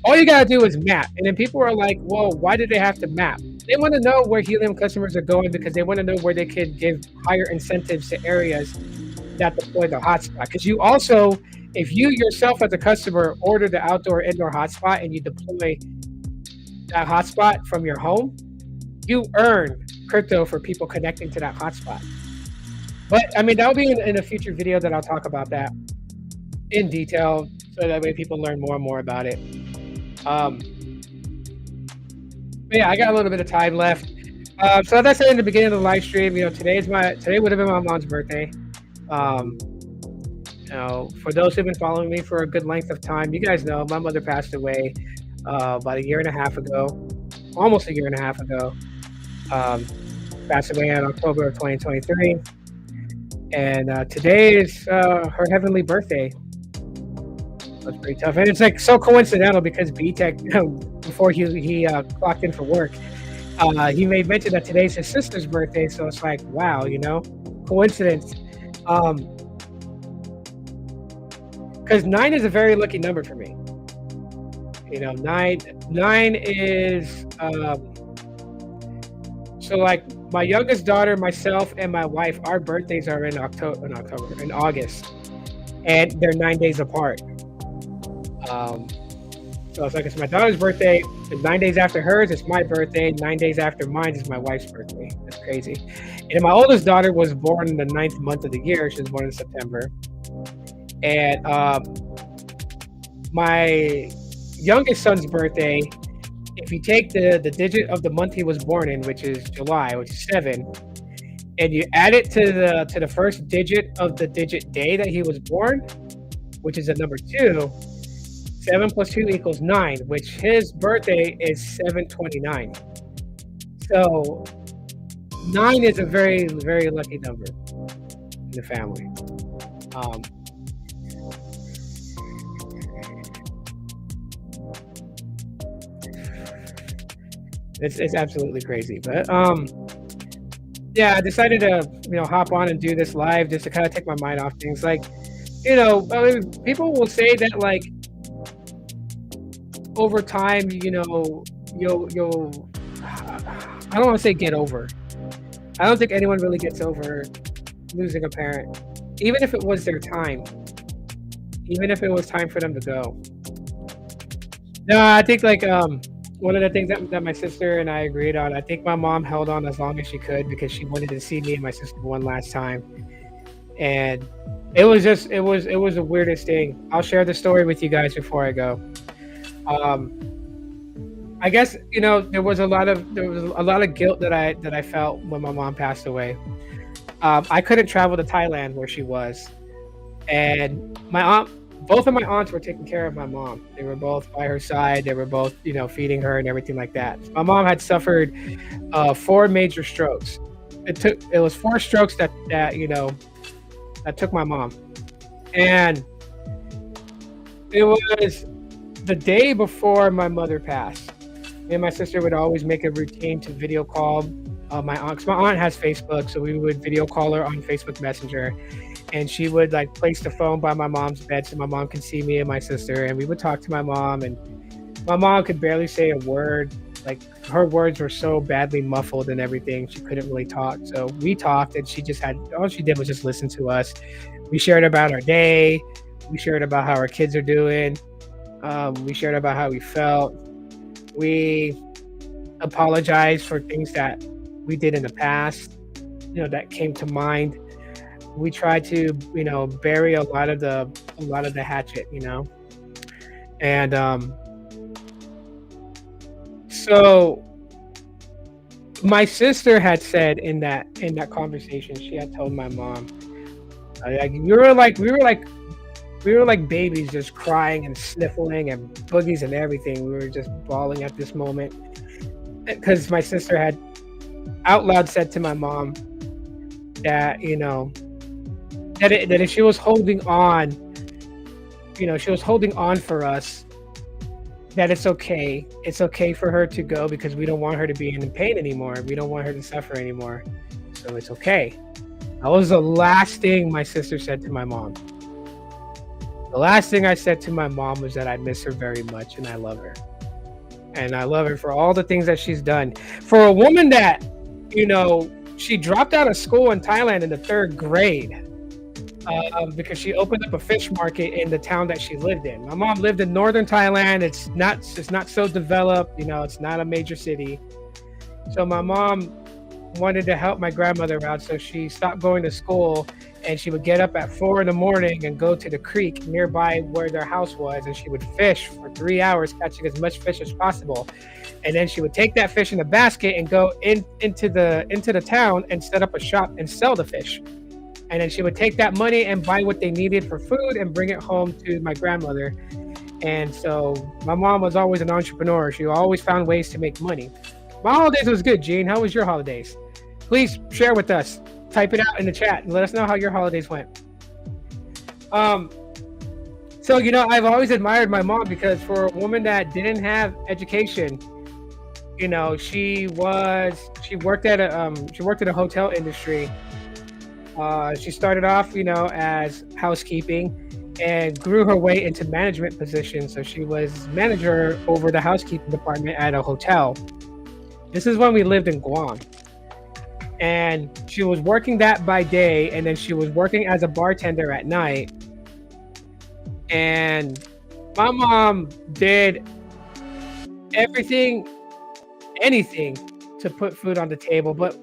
All you gotta do is map. And then people are like, well, why do they have to map? They want to know where Helium customers are going because they want to know where they could give higher incentives to areas that deploy the hotspot. Because you also, if you yourself as a customer order the outdoor indoor hotspot and you deploy that hotspot from your home, you earn crypto for people connecting to that hotspot. But I mean, that'll be in a future video that I'll talk about that in detail, so that way people learn more and more about it. But yeah, I got a little bit of time left. So as I said in the beginning of the live stream, today would have been my mom's birthday. For those who've been following me for a good length of time, you guys know my mother passed away about a year and a half ago, almost a year and a half ago. Passed away in October of 2023. And today is her heavenly birthday. That's pretty tough. And it's like so coincidental because B-Tech, before he clocked in for work, he made mention that today's his sister's birthday. So it's like, wow, coincidence. Because 9 is a very lucky number for me. 9 is so like my youngest daughter, myself, and my wife, our birthdays are in August, and they're 9 days apart. So it's like it's my daughter's birthday, and 9 days after hers, it's my birthday. 9 days after mine is my wife's birthday. That's crazy. And my oldest daughter was born in the 9th month of the year. She was born in September. And my youngest son's birthday, if you take the digit of the month he was born in, which is July, which is 7, and you add it to the first digit of the digit day that he was born, which is a number 2, 7 plus 2 equals 9, which his birthday is 7/29. So 9 is a very, very lucky number in the family. It's absolutely crazy, but yeah, I decided to hop on and do this live just to kind of take my mind off things. Like, I mean, people will say that like over time, you'll I don't want to say get over. I don't think anyone really gets over losing a parent, even if it was their time, even if it was time for them to go. No, I think like one of the things that my sister and I agreed on, I think my mom held on as long as she could because she wanted to see me and my sister one last time. And it was the weirdest thing. I'll share the story with you guys before I go. I guess there was a lot of guilt that I felt when my mom passed away. I couldn't travel to Thailand where she was, and both of my aunts were taking care of my mom. They were both by her side. They were both feeding her and everything like that. My mom had suffered 4 major strokes. It was 4 strokes that took my mom, and it was the day before my mother passed. Me and my sister would always make a routine to video call my aunt. 'Cause my aunt has Facebook, so we would video call her on Facebook Messenger, and she would like place the phone by my mom's bed so my mom could see me and my sister, and we would talk to my mom. And my mom could barely say a word. Like her words were so badly muffled and everything, she couldn't really talk. So we talked, and all she did was just listen to us. We shared about our day. We shared about how our kids are doing. We shared about how we felt. We apologized for things that we did in the past, that came to mind. We tried to, bury a lot of the hatchet, and so my sister had said in that conversation, she had told my mom, we were like babies, just crying and sniffling and boogies and everything. We were just bawling at this moment because my sister had out loud said to my mom that that if she was holding on, she was holding on for us, that it's okay. It's okay for her to go because we don't want her to be in pain anymore. We don't want her to suffer anymore. So it's okay. That was the last thing my sister said to my mom. The last thing I said to my mom was that I miss her very much and I love her. and I love her for all the things that she's done. For a woman that, you know, she dropped out of school in Thailand in the 3rd grade because she opened up a fish market in the town that she lived in. My mom lived in northern Thailand. It's not so developed, you know, it's not a major city. So my mom wanted to help my grandmother out, so she stopped going to school and she would get up at 4 in the morning and go to the creek nearby where their house was, and she would fish for 3 hours, catching as much fish as possible. And then she would take that fish in a basket and go into the town and set up a shop and sell the fish. And then she would take that money and buy what they needed for food and bring it home to my grandmother. And so my mom was always an entrepreneur. She always found ways to make money. My holidays was good, Gene. How was your holidays? Please share with us. Type it out in the chat and let us know how your holidays went. So, you know, I've always admired my mom because for a woman that didn't have education, you know, she worked at a hotel industry. She started off, you know, as housekeeping and grew her way into management positions. So she was manager over the housekeeping department at a hotel. This is when we lived in Guam. And she was working that by day, and then she was working as a bartender at night. And my mom did anything to put food on the table, but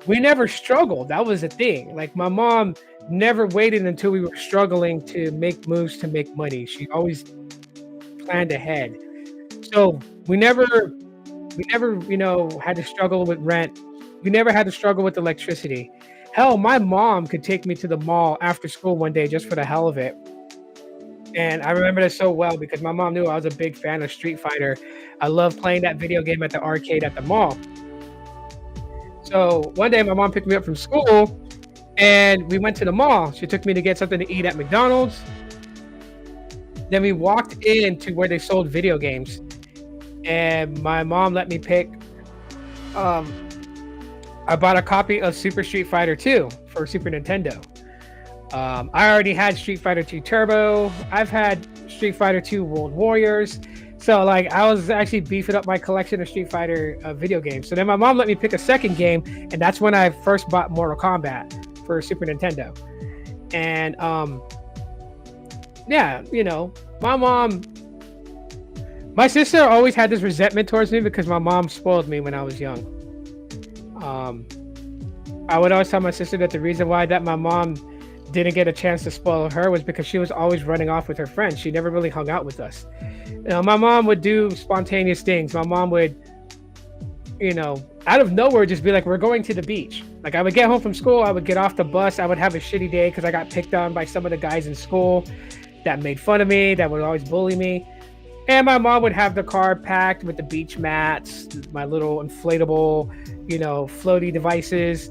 we never struggled. That was the thing. Like, my mom never waited until we were struggling to make moves to make money. She always planned ahead. So we never, you know, had to struggle with rent. We never had to struggle with electricity. Hell, my mom could take me to the mall after school one day just for the hell of it. And I remember that so well because my mom knew I was a big fan of Street Fighter. I loved playing that video game at the arcade at the mall. So one day my mom picked me up from school and we went to the mall. She took me to get something to eat at McDonald's. Then we walked into where they sold video games. And my mom let me pick I bought a copy of Super Street Fighter 2 for Super Nintendo. I already had Street Fighter 2 Turbo. I've had Street Fighter 2 World Warriors. So like I was actually beefing up my collection of Street Fighter video games. So then my mom let me pick a second game, and that's when I first bought Mortal Kombat for Super Nintendo. And yeah, you know, my sister always had this resentment towards me because my mom spoiled me when I was young. I would always tell my sister that the reason why that my mom didn't get a chance to spoil her was because she was always running off with her friends. She never really hung out with us. You know, my mom would do spontaneous things. My mom would, you know, out of nowhere just be like, we're going to the beach. Like, I would get home from school, I would get off the bus, I would have a shitty day because I got picked on by some of the guys in school that made fun of me, that would always bully me. And my mom would have the car packed with the beach mats, my little inflatable, you know, floaty devices.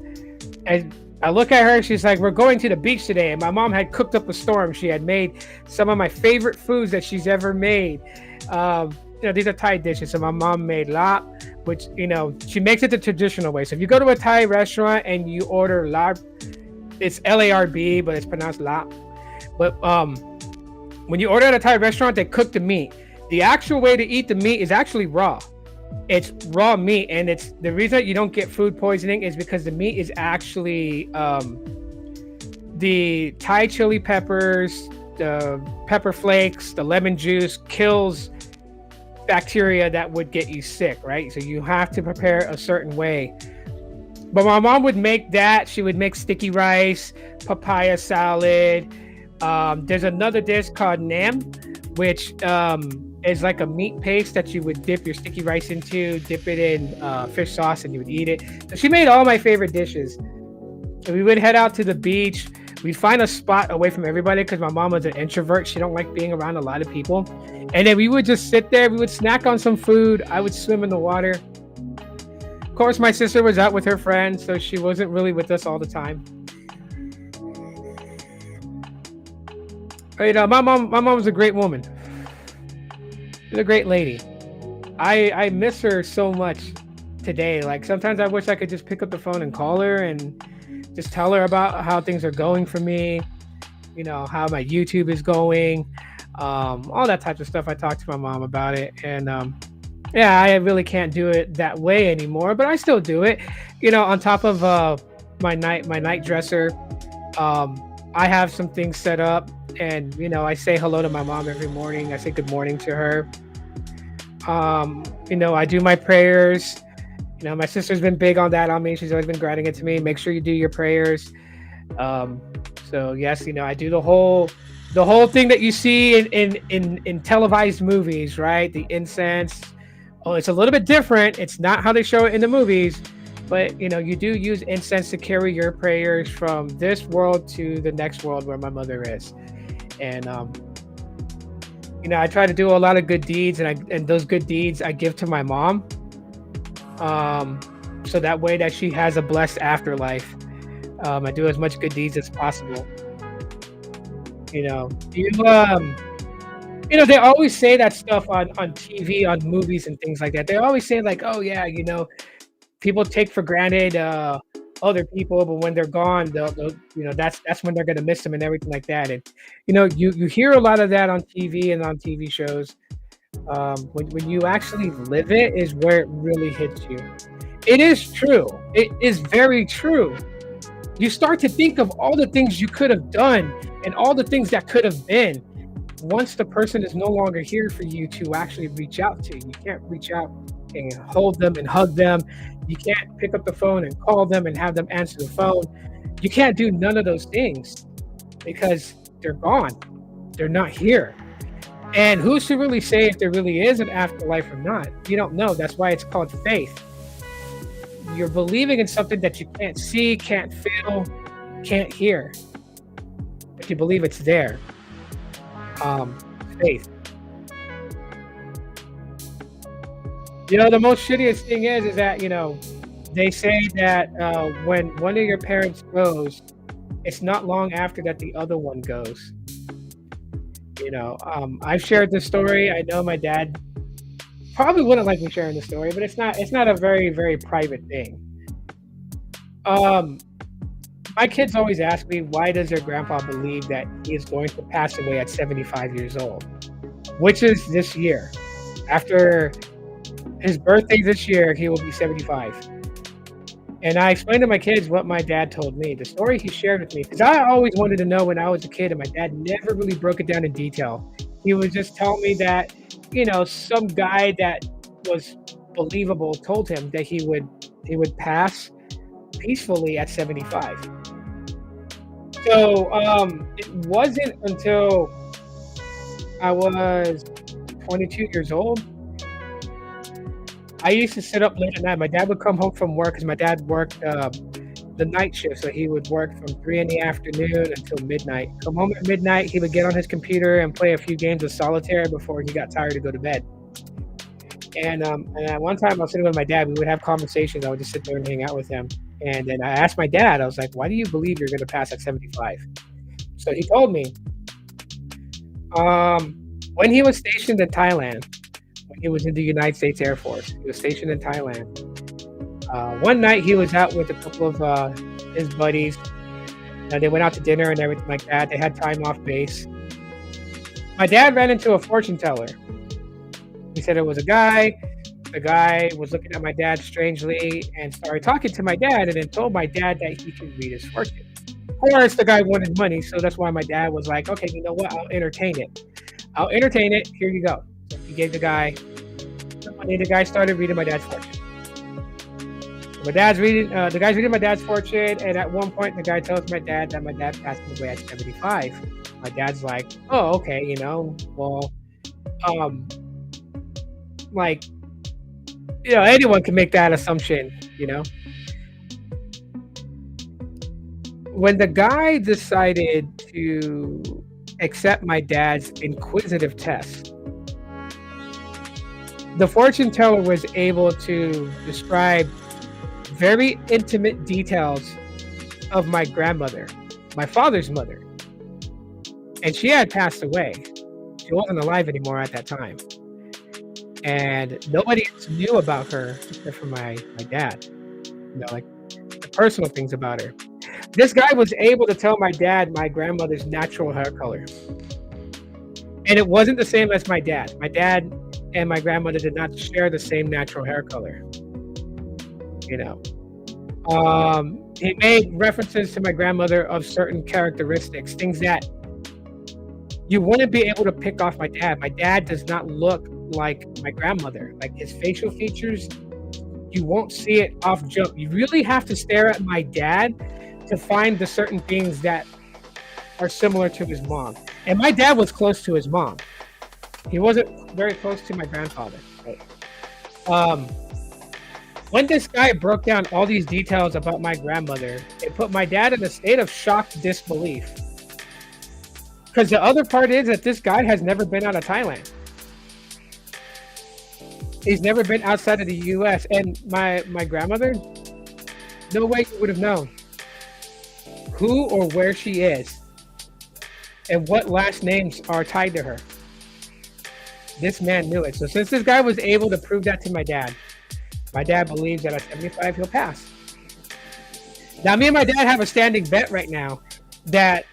And I look at her, she's like, we're going to the beach today. And my mom had cooked up a storm. She had made some of my favorite foods that she's ever made. You know, these are Thai dishes. So my mom made lap, which, you know, she makes it the traditional way. So if you go to a Thai restaurant and you order lap, it's L-A-R-B, but it's pronounced lap. But when you order at a Thai restaurant, they cook the meat. The actual way to eat the meat is actually raw. It's raw meat, and it's the reason that you don't get food poisoning is because the meat is actually the Thai chili peppers, the pepper flakes, the lemon juice kills bacteria that would get you sick, right? So you have to prepare a certain way. But my mom would make that. She would make sticky rice, papaya salad. There's another dish called nam, which is like a meat paste that you would dip your sticky rice into, dip it in fish sauce, and you would eat it. So she made all my favorite dishes. So we would head out to the beach. We'd find a spot away from everybody because my mom was an introvert. She don't like being around a lot of people. And then we would just sit there. We would snack on some food. I would swim in the water. Of course, my sister was out with her friends, so she wasn't really with us all the time. You know, my mom was a great woman. She's a great lady. I miss her so much today. Like, sometimes I wish I could just pick up the phone and call her and just tell her about how things are going for me, you know, how my YouTube is going, all that type of stuff. I talked to my mom about it. And Yeah, I really can't do it that way anymore, but I still do it. On top of my night dresser, I have some things set up, and I say hello to my mom every morning. I say good morning to her. I do my prayers. My sister's been big on that on me. She's always been grinding it to me. Make sure you do your prayers. Um, so yes, I do the whole thing that you see in televised movies, right? The incense. Oh, it's a little bit different. It's not how they show it in the movies, but you do use incense to carry your prayers from this world to the next world where my mother is. And I try to do a lot of good deeds, and those good deeds I give to my mom, um, so that way that she has a blessed afterlife. I do as much good deeds as possible. You they always say that stuff on TV, on movies and things like that. They always say like, oh yeah, people take for granted other people, but when they're gone, they'll that's when they're gonna miss them and everything like that. And you hear a lot of that on TV and on TV shows. When you actually live it is where it really hits you. It is true. It is very true. You start to think of all the things you could have done and all the things that could have been once the person is no longer here for you to actually reach out to. You can't reach out and hold them and hug them. You can't pick up the phone and call them and have them answer the phone. You can't do none of those things because they're gone. They're not here. And who's to really say if there really is an afterlife or not? You don't know. That's why it's called faith. You're believing in something that you can't see, can't feel, can't hear, but you believe it's there. Faith. The most shittiest thing is that they say that when one of your parents goes, it's not long after that the other one goes. I've shared this story. I know my dad probably wouldn't like me sharing the story, but it's not a very, very private thing. My kids always ask me, why does their grandpa believe that he is going to pass away at 75 years old, which is this year. After his birthday this year, he will be 75. And I explained to my kids what my dad told me, the story he shared with me, because I always wanted to know when I was a kid, and my dad never really broke it down in detail. He would just tell me that, some guy that was believable told him that he would pass peacefully at 75. So it wasn't until I was 22 years old. I used to sit up late at night. My dad would come home from work because my dad worked the night shift. So he would work from 3 in the afternoon until midnight. Come home at midnight, he would get on his computer and play a few games of solitaire before he got tired to go to bed. And at one time I was sitting with my dad. We would have conversations. I would just sit there and hang out with him. And then I asked my dad, I was like, why do you believe you're going to pass at 75? So he told me, when he was stationed in Thailand, when he was in the United States Air Force, he was stationed in Thailand. One night he was out with a couple of his buddies. They went out to dinner and everything like that. They had time off base. My dad ran into a fortune teller. He said it was a guy. The guy was looking at my dad strangely and started talking to my dad, and then told my dad that he could read his fortune. Of course, the guy wanted money, so that's why my dad was like, okay, you know what? I'll entertain it. Here you go. So he gave the guy the money. The guy started reading my dad's fortune. The guy's reading my dad's fortune, and at one point, the guy tells my dad that my dad passed away at 75. My dad's like, oh, okay, well, anyone can make that assumption, When the guy decided to accept my dad's inquisitive test, the fortune teller was able to describe very intimate details of my grandmother, my father's mother. And she had passed away. She wasn't alive anymore at that time. And nobody else knew about her except for my dad. The personal things about her. This guy was able to tell my dad my grandmother's natural hair color. And it wasn't the same as my dad. My dad and my grandmother did not share the same natural hair color. You know, he made references to my grandmother of certain characteristics, things that you wouldn't be able to pick off my dad. My dad does not look like my grandmother. Like his facial features, you won't see it off jump. You really have to stare at my dad to find the certain things that are similar to his mom. And my dad was close to his mom. He wasn't very close to my grandfather. Right? When this guy broke down all these details about my grandmother, it put my dad in a state of shocked disbelief. Because the other part is that this guy has never been out of Thailand. He's never been outside of the U.S. And my grandmother, no way you would have known who or where she is and what last names are tied to her. This man knew it. So since this guy was able to prove that to my dad believes that at 75 he'll pass. Now me and my dad have a standing bet right now that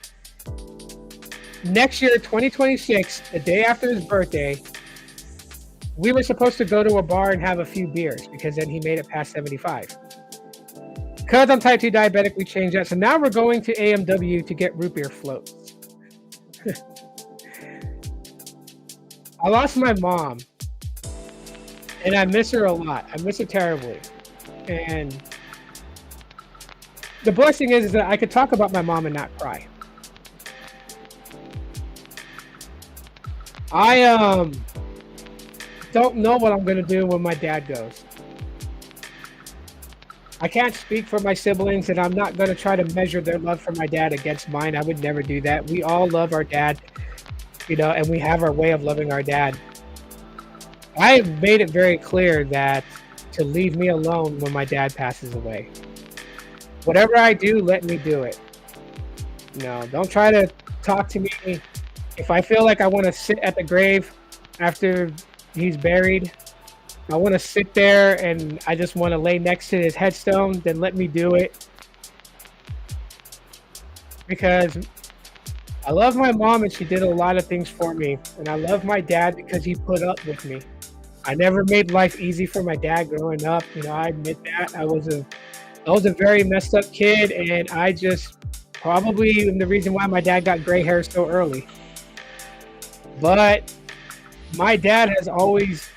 next year, 2026, the day after his birthday, we were supposed to go to a bar and have a few beers because then he made it past 75. Because I'm type 2 diabetic, we changed that. So now we're going to AMW to get root beer floats. I lost my mom, and I miss her a lot. I miss her terribly. And the blessing is that I could talk about my mom and not cry. I don't know what I'm going to do when my dad goes. I can't speak for my siblings, and I'm not going to try to measure their love for my dad against mine. I would never do that. We all love our dad, and we have our way of loving our dad. I have made it very clear that to leave me alone when my dad passes away. Whatever I do, let me do it. Don't try to talk to me. If I feel like I want to sit at the grave after he's buried, I want to sit there and I just want to lay next to his headstone, then let me do it. Because I love my mom and she did a lot of things for me. And I love my dad because he put up with me. I never made life easy for my dad growing up. I admit that. I was a very messed up kid, and I just probably am the reason why my dad got gray hair so early. But my dad has always,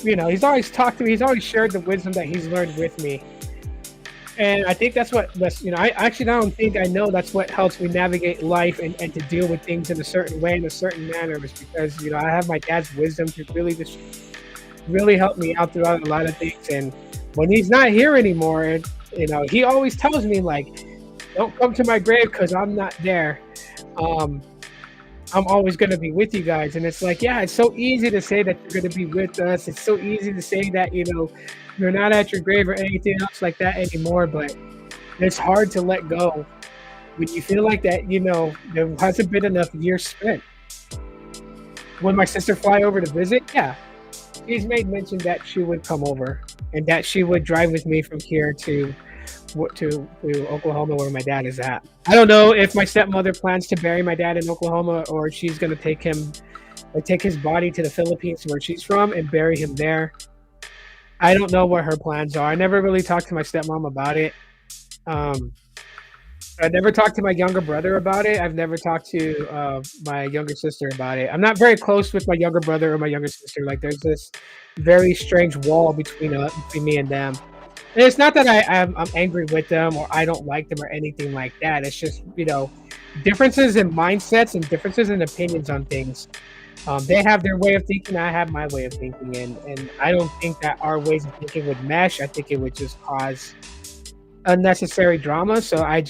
he's always talked to me. He's always shared the wisdom that he's learned with me. And I think that's I actually don't think I know that's what helps me navigate life and to deal with things in a certain way, in a certain manner, is because, I have my dad's wisdom to really help me out throughout a lot of things. And when he's not here anymore, he always tells me, like, don't come to my grave because I'm not there. I'm always going to be with you guys. And it's like, yeah, it's so easy to say that you're going to be with us. It's so easy to say that, you're not at your grave or anything else like that anymore. But it's hard to let go when you feel like that, there hasn't been enough years spent. When my sister fly over to visit, yeah, she's made mention that she would come over and that she would drive with me from here to Oklahoma, where my dad is at. I don't know if my stepmother plans to bury my dad in Oklahoma or she's going to take his body to the Philippines where she's from and bury him there. I don't know what her plans are. I never really talked to my stepmom about it. I never talked to my younger brother about it. I've never talked to my younger sister about it. I'm not very close with my younger brother or my younger sister. Like, there's this very strange wall between me and them. And it's not that I'm angry with them or I don't like them or anything like that. It's just, differences in mindsets and differences in opinions on things. They have their way of thinking. I have my way of thinking. And I don't think that our ways of thinking would mesh. I think it would just cause unnecessary drama. So I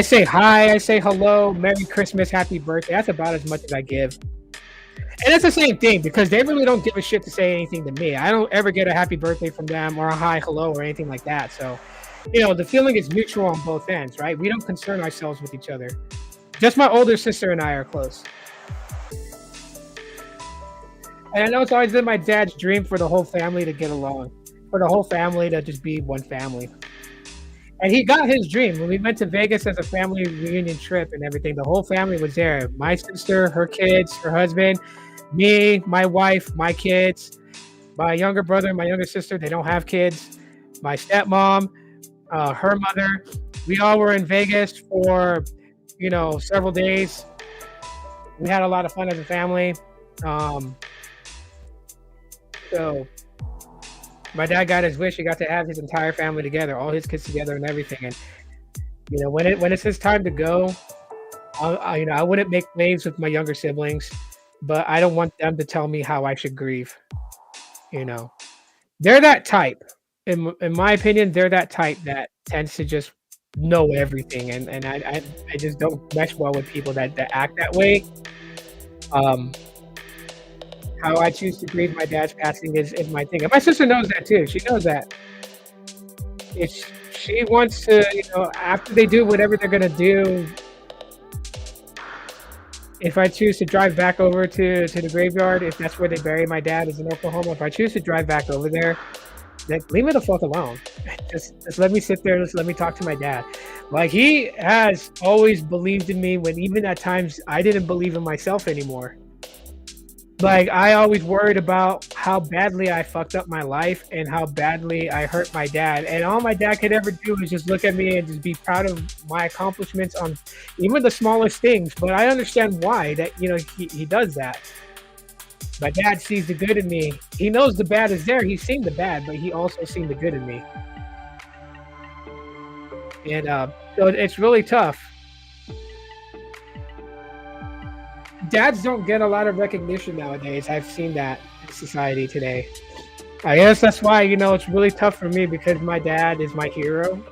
say hi, I say hello, Merry Christmas, Happy Birthday. That's about as much as I give. And it's the same thing because they really don't give a shit to say anything to me. I don't ever get a happy birthday from them or a hi, hello, or anything like that. So, the feeling is mutual on both ends, right? We don't concern ourselves with each other. Just my older sister and I are close. And I know it's always been my dad's dream for the whole family to get along, for the whole family to just be one family. And he got his dream. When we went to Vegas as a family reunion trip and everything, the whole family was there. My sister, her kids, her husband, Me, my wife, my kids, my younger brother, my younger sister, they don't have kids. My stepmom, her mother. We all were in Vegas for, several days. We had a lot of fun as a family. Um, so my dad got his wish. He got to have his entire family together, all his kids together, and everything. And when it's his time to go, I wouldn't make waves with my younger siblings, but I don't want them to tell me how I should grieve. You know, they're that type. In my opinion, they're that type that tends to just know everything, and I just don't mesh well with people that act that way. Um, how I choose to grieve my dad's passing is my thing, and my sister knows that too. She knows that if she wants to, after they do whatever they're gonna do, if I choose to drive back over to the graveyard, if that's where they bury my dad, is in Oklahoma. If I choose to drive back over there, like, leave me the fuck alone. Just let me sit there. Just let me talk to my dad. Like, he has always believed in me when even at times I didn't believe in myself anymore. Like, I always worried about how badly I fucked up my life and how badly I hurt my dad. And all my dad could ever do is just look at me and just be proud of my accomplishments on even the smallest things. But I understand why he does that. My dad sees the good in me. He knows the bad is there. He's seen the bad, but he also seen the good in me. And so it's really tough. Dads don't get a lot of recognition nowadays. I've seen that in society today. I guess that's why, it's really tough for me, because my dad is my hero.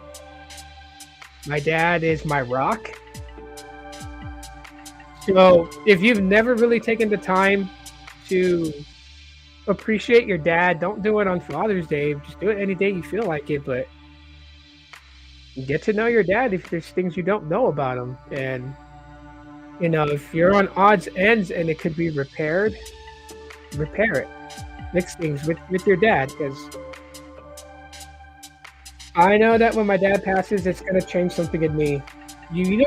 My dad is my rock. So if you've never really taken the time to appreciate your dad, don't do it on Father's Day. Just do it any day you feel like it, but get to know your dad if there's things you don't know about him. And if you're on odds ends and it could be repaired, repair it. Fix things with your dad, because I know that when my dad passes, it's gonna change something in me. You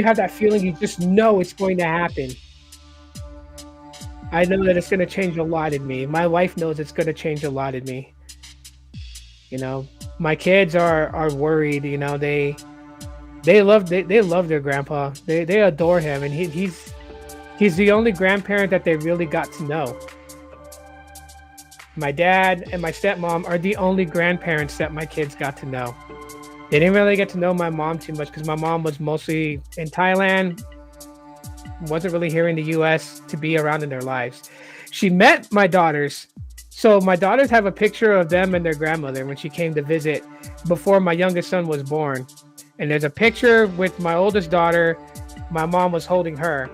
have that feeling. You just know it's going to happen. I know that it's going to change a lot in me. My wife knows it's going to change a lot in me. My kids are worried. They love their grandpa. They adore him, and he's the only grandparent that they really got to know. My dad and my stepmom are the only grandparents that my kids got to know. They didn't really get to know my mom too much, because my mom was mostly in Thailand, wasn't really here in the US to be around in their lives. She met my daughters. So my daughters have a picture of them and their grandmother when she came to visit before my youngest son was born. And there's a picture with my oldest daughter. My mom was holding her.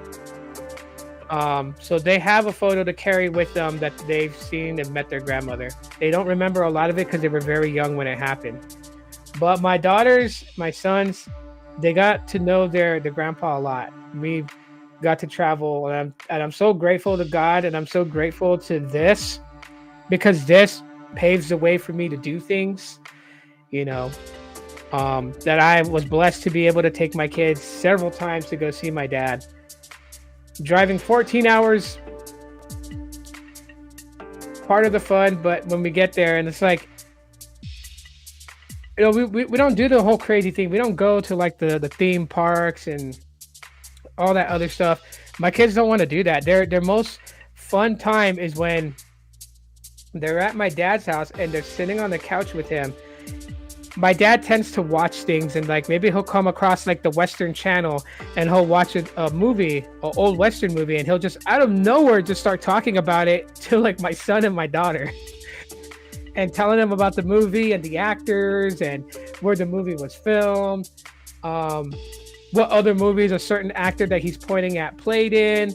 So they have a photo to carry with them that they've seen and met their grandmother. They don't remember a lot of it because they were very young when it happened. But my daughters, my sons, they got to know their grandpa a lot. We got to travel, and I'm so grateful to God, and I'm so grateful to this, because this paves the way for me to do things. That I was blessed to be able to take my kids several times to go see my dad. Driving 14 hours, part of the fun, but when we get there, and it's like, we don't do the whole crazy thing. We don't go to like the theme parks and all that other stuff. My kids don't want to do that. Their most fun time is when they're at my dad's house and they're sitting on the couch with him. My dad tends to watch things, and like maybe he'll come across like the Western Channel and he'll watch a movie, an old Western movie, and he'll just out of nowhere just start talking about it to like my son and my daughter. And telling them about the movie and the actors and where the movie was filmed, what other movies a certain actor that he's pointing at played in.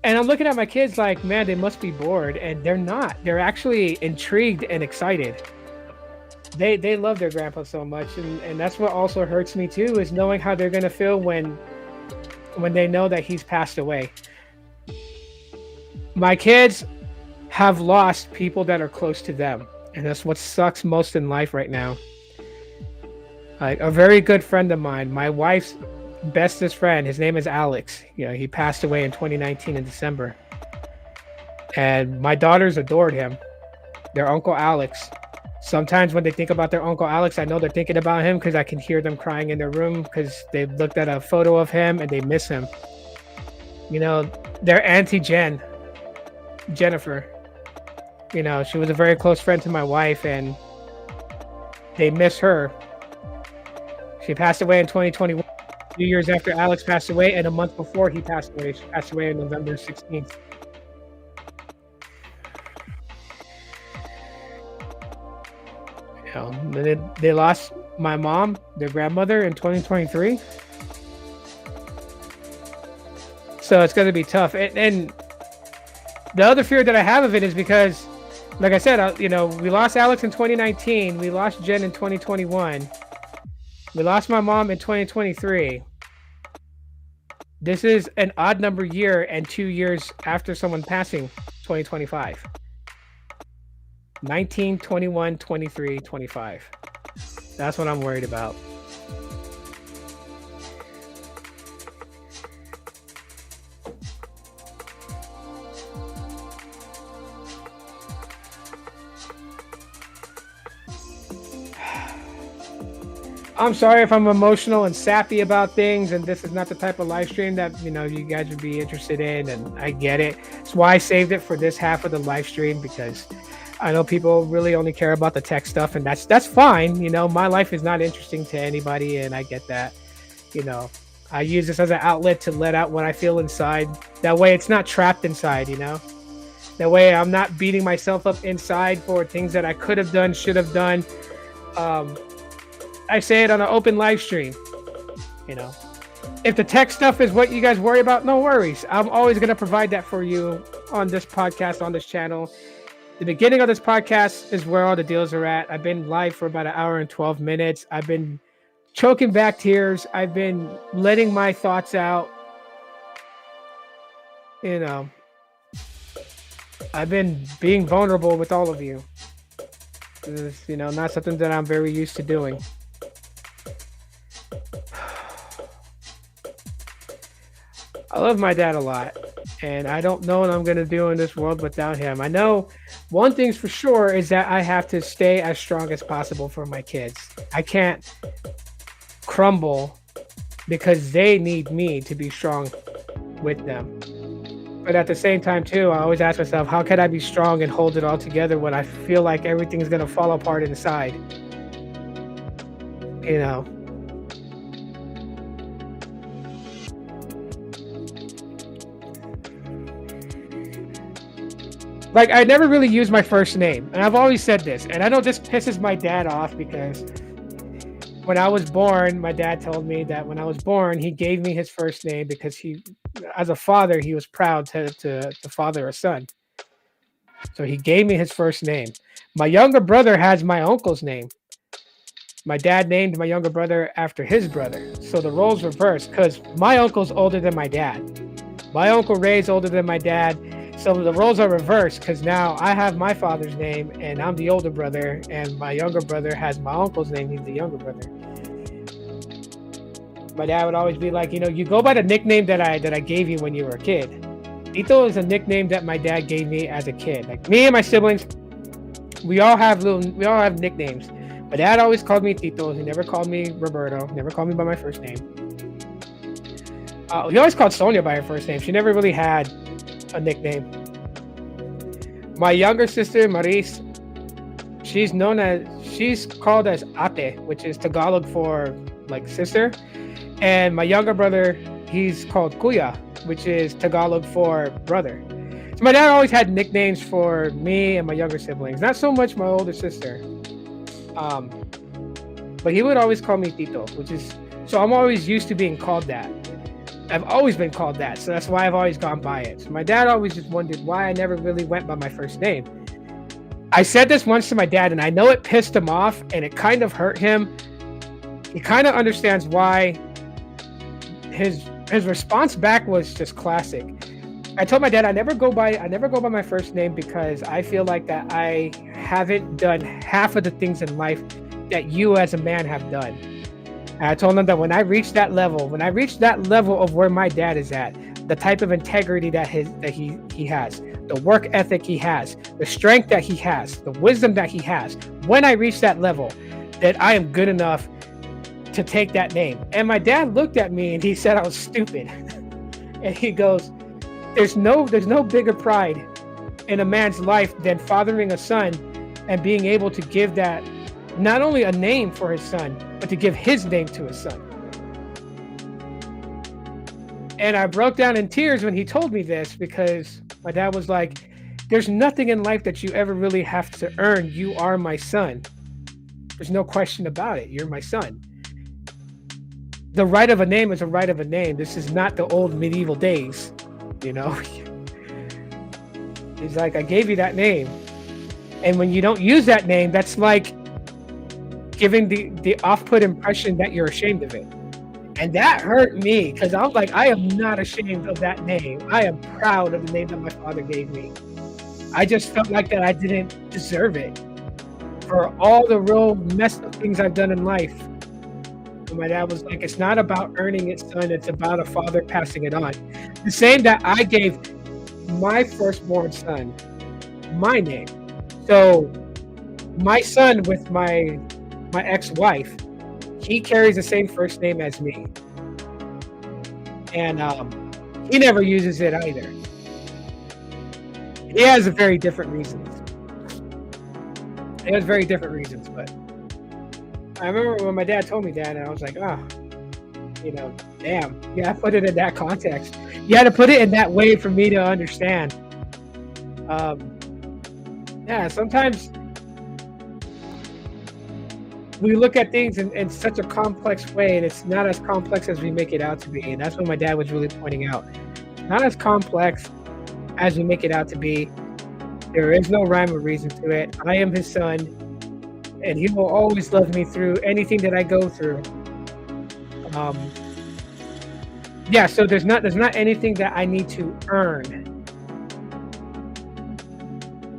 And I'm looking at my kids like, man, they must be bored. And they're not. They're actually intrigued and excited. They love their grandpa so much. And that's what also hurts me too, is knowing how they're going to feel when they know that he's passed away. My kids have lost people that are close to them, and that's what sucks most in life right now. Like a very good friend of mine, my wife's bestest friend. His name is Alex. He passed away in 2019 in December. And my daughters adored him. Their Uncle Alex. Sometimes when they think about their Uncle Alex, I know they're thinking about him because I can hear them crying in their room because they looked at a photo of him and they miss him. Their Auntie Jennifer, she was a very close friend to my wife and they miss her. She passed away in 2021, 2 years after Alex passed away, and a month before he passed away. She passed away on November 16th. They lost my mom, their grandmother, in 2023. So it's going to be tough. And the other fear that I have of it is because, like I said, we lost Alex in 2019. We lost Jen in 2021. We lost my mom in 2023. This is an odd number year and 2 years after someone passing, 2025. 19, 21, 23, 25. That's what I'm worried about. I'm sorry if I'm emotional and sappy about things, and this is not the type of live stream that you guys would be interested in, and I get it. That's why I saved it for this half of the live stream, because I know people really only care about the tech stuff, and that's fine. My life is not interesting to anybody, and I get that. I use this as an outlet to let out what I feel inside. That way it's not trapped inside, That way I'm not beating myself up inside for things that I could have done, should have done. I say it on an open live stream. If the tech stuff is what you guys worry about, no worries. I'm always going to provide that for you on this podcast, on this channel. The beginning of this podcast is where all the deals are at. I've been live for about 1 hour and 12 minutes. I've been choking back tears. I've been letting my thoughts out. I've been being vulnerable with all of you. It's, not something that I'm very used to doing. I love my dad a lot, and I don't know what I'm going to do in this world without him. I know one thing's for sure is that I have to stay as strong as possible for my kids. I can't crumble because they need me to be strong with them. But at the same time, too, I always ask myself, how can I be strong and hold it all together when I feel like everything's going to fall apart inside? Like, I never really used my first name, and I've always said this, and I know this pisses my dad off because when I was born, my dad told me that when I was born, he gave me his first name because he, as a father, he was proud to father a son. So he gave me his first name. My younger brother has my uncle's name. My dad named my younger brother after his brother. So the roles reversed because my uncle's older than my dad. My uncle Ray's older than my dad. So the roles are reversed because now I have my father's name and I'm the older brother, and my younger brother has my uncle's name. He's the younger brother. My dad would always be like, you go by the nickname that I gave you when you were a kid. Tito is a nickname that my dad gave me as a kid. Like, me and my siblings, we all have nicknames. My dad always called me Tito. He never called me Roberto. Never called me by my first name. He always called Sonia by her first name. She never really had a nickname. My younger sister, Maris, she's called as Ate, which is Tagalog for like sister. And my younger brother, he's called Kuya, which is Tagalog for brother. So my dad always had nicknames for me and my younger siblings. Not so much my older sister. But he would always call me Tito, so I'm always used to being called that. I've always been called that, so that's why I've always gone by it. So my dad always just wondered why I never really went by my first name. I said this once to my dad, and I know it pissed him off, and it kind of hurt him. He kind of understands why. His response back was just classic. I told my dad I never go by my first name because I feel like that I haven't done half of the things in life that you as a man have done. And I told him that when I reach that level of where my dad is at, the type of integrity that he has, the work ethic he has, the strength that he has, the wisdom that he has, when I reach that level, that I am good enough to take that name. And my dad looked at me and he said I was stupid. And he goes, there's no bigger pride in a man's life than fathering a son and being able to give that, not only a name for his son, but to give his name to his son. And I broke down in tears when he told me this, because my dad was like, there's nothing in life that you ever really have to earn. You are my son. There's no question about it. You're my son. The right of a name is a right of a name. This is not the old medieval days, you know? He's like, I gave you that name. And when you don't use that name, that's like giving the off-put impression that you're ashamed of it. And that hurt me, because I was like, I am not ashamed of that name. I am proud of the name that my father gave me. I just felt like that I didn't deserve it for all the real messed up things I've done in life. And my dad was like, it's not about earning it, son. It's about a father passing it on. The same that I gave my firstborn son my name. So my son with my ex-wife, he carries the same first name as me. And he never uses it either. He has very different reasons. He has very different reasons, but I remember when my dad told me that, and I was like, oh, you know, damn. Yeah, I put it in that context. You had to put it in that way for me to understand. Yeah, sometimes we look at things in such a complex way, and it's not as complex as we make it out to be. And that's what my dad was really pointing out. Not as complex as we make it out to be. There is no rhyme or reason to it. I am his son, and he will always love me through anything that I go through. Yeah, so there's not anything that I need to earn.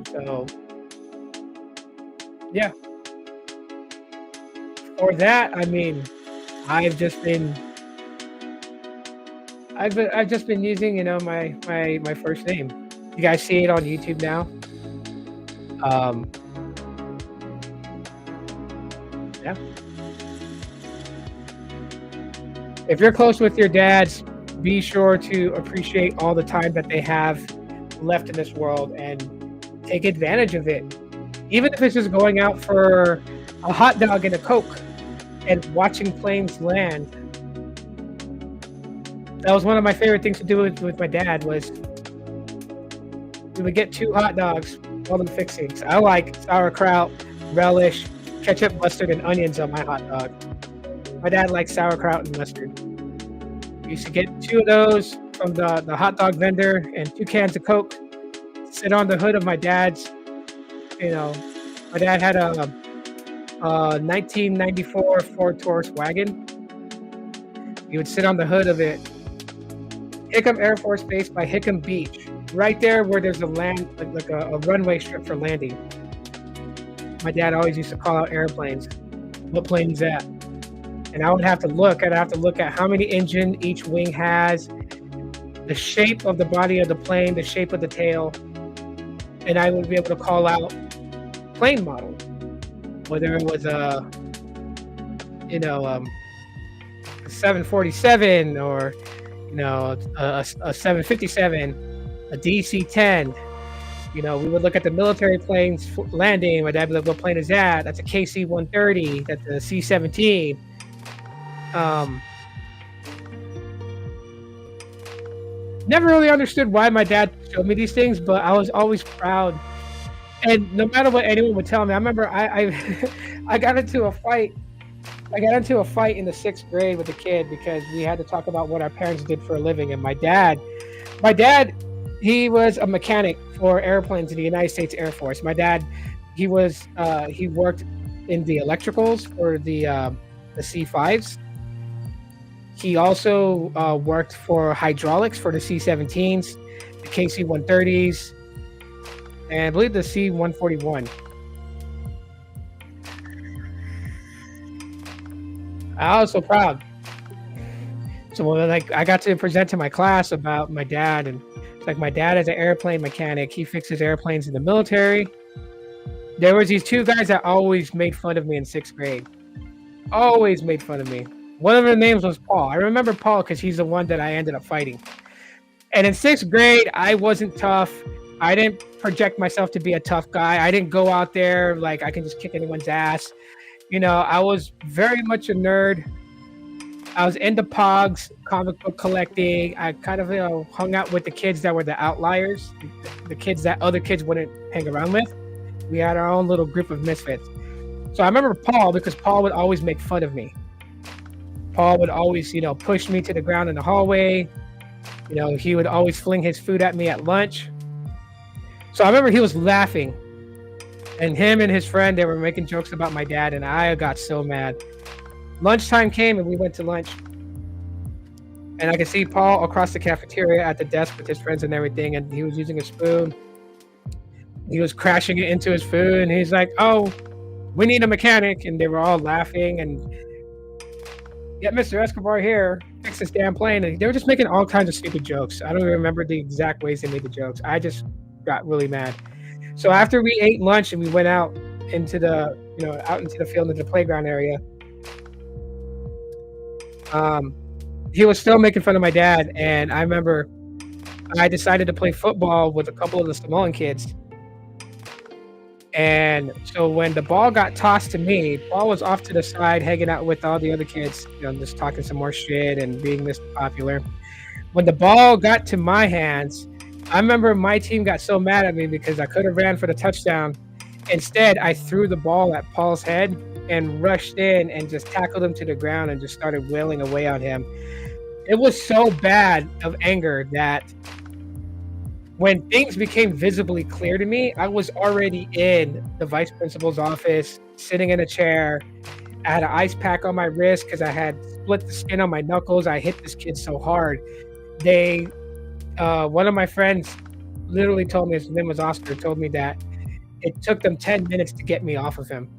So yeah. For that, I mean, I've just been using, you know, my first name. You guys see it on YouTube now. Yeah. If you're close with your dads, be sure to appreciate all the time that they have left in this world and take advantage of it. Even if it's just going out for a hot dog and a Coke and watching planes land. That was one of my favorite things to do with my dad, was we would get 2 hot dogs, all them fixings. I like sauerkraut, relish, ketchup, mustard, and onions on my hot dog. My dad likes sauerkraut and mustard. We used to get 2 of those from the hot dog vendor and 2 cans of Coke, sit on the hood of my dad's, you know, my dad had a 1994 Ford Taurus wagon. He would sit on the hood of it. Hickam Air Force Base by Hickam Beach, right there where there's a like a runway strip for landing. My dad always used to call out airplanes. What plane is that? And I would have to look. I'd have to look at how many engine each wing has, the shape of the body of the plane, the shape of the tail, and I would be able to call out plane model, whether it was a 747 or a 757, a DC-10. You know, we would look at the military planes landing. My dad would be like, what plane is that? That's a KC-130. That's a C-17. Never really understood why my dad showed me these things, but I was always proud. And no matter what anyone would tell me, I remember I got into a fight. I got into a fight in the 6th grade with a kid because we had to talk about what our parents did for a living. And my dad, he was a mechanic for airplanes in the United States Air Force. My dad, he worked in the electricals for the C-5s. He also worked for hydraulics for the C-17s, the KC-130s, and I believe the C-141. I was so proud. So when, like, I got to present to my class about my dad, and it's like my dad is an airplane mechanic. He fixes airplanes in the military. There was these two guys that always made fun of me in 6th grade. Always made fun of me. One of their names was Paul. I remember Paul because he's the one that I ended up fighting. And in 6th grade, I wasn't tough. I didn't project myself to be a tough guy. I didn't go out there like I can just kick anyone's ass. You know, I was very much a nerd. I was into pogs, comic book collecting. I kind of, hung out with the kids that were the outliers, the kids that other kids wouldn't hang around with. We had our own little group of misfits. So I remember Paul because Paul would always make fun of me. Paul would always, push me to the ground in the hallway. He would always fling his food at me at lunch. So I remember he was laughing. And him and his friend, they were making jokes about my dad, and I got so mad. Lunchtime came and we went to lunch. And I could see Paul across the cafeteria at the desk with his friends and everything, and he was using a spoon. He was crashing it into his food, and he's like, "Oh, we need a mechanic." And they were all laughing, and "Get Mr. Escobar here, fix this damn plane." And they were just making all kinds of stupid jokes. I don't even remember the exact ways they made the jokes. I just got really mad. So after we ate lunch and we went out into the, out into the field, into the playground area, he was still making fun of my dad. And I remember I decided to play football with a couple of the Samoan kids. And so when the ball got tossed to me, Paul was off to the side hanging out with all the other kids, just talking some more shit and being Mr. Popular. When the ball got to my hands, I remember my team got so mad at me because I could have ran for the touchdown. Instead, I threw the ball at Paul's head and rushed in and just tackled him to the ground and just started wailing away on him. It was so bad of anger that when things became visibly clear to me, I was already in the vice principal's office, sitting in a chair. I had an ice pack on my wrist because I had split the skin on my knuckles. I hit this kid so hard. One of my friends literally told me, his name was Oscar, told me that it took them 10 minutes to get me off of him.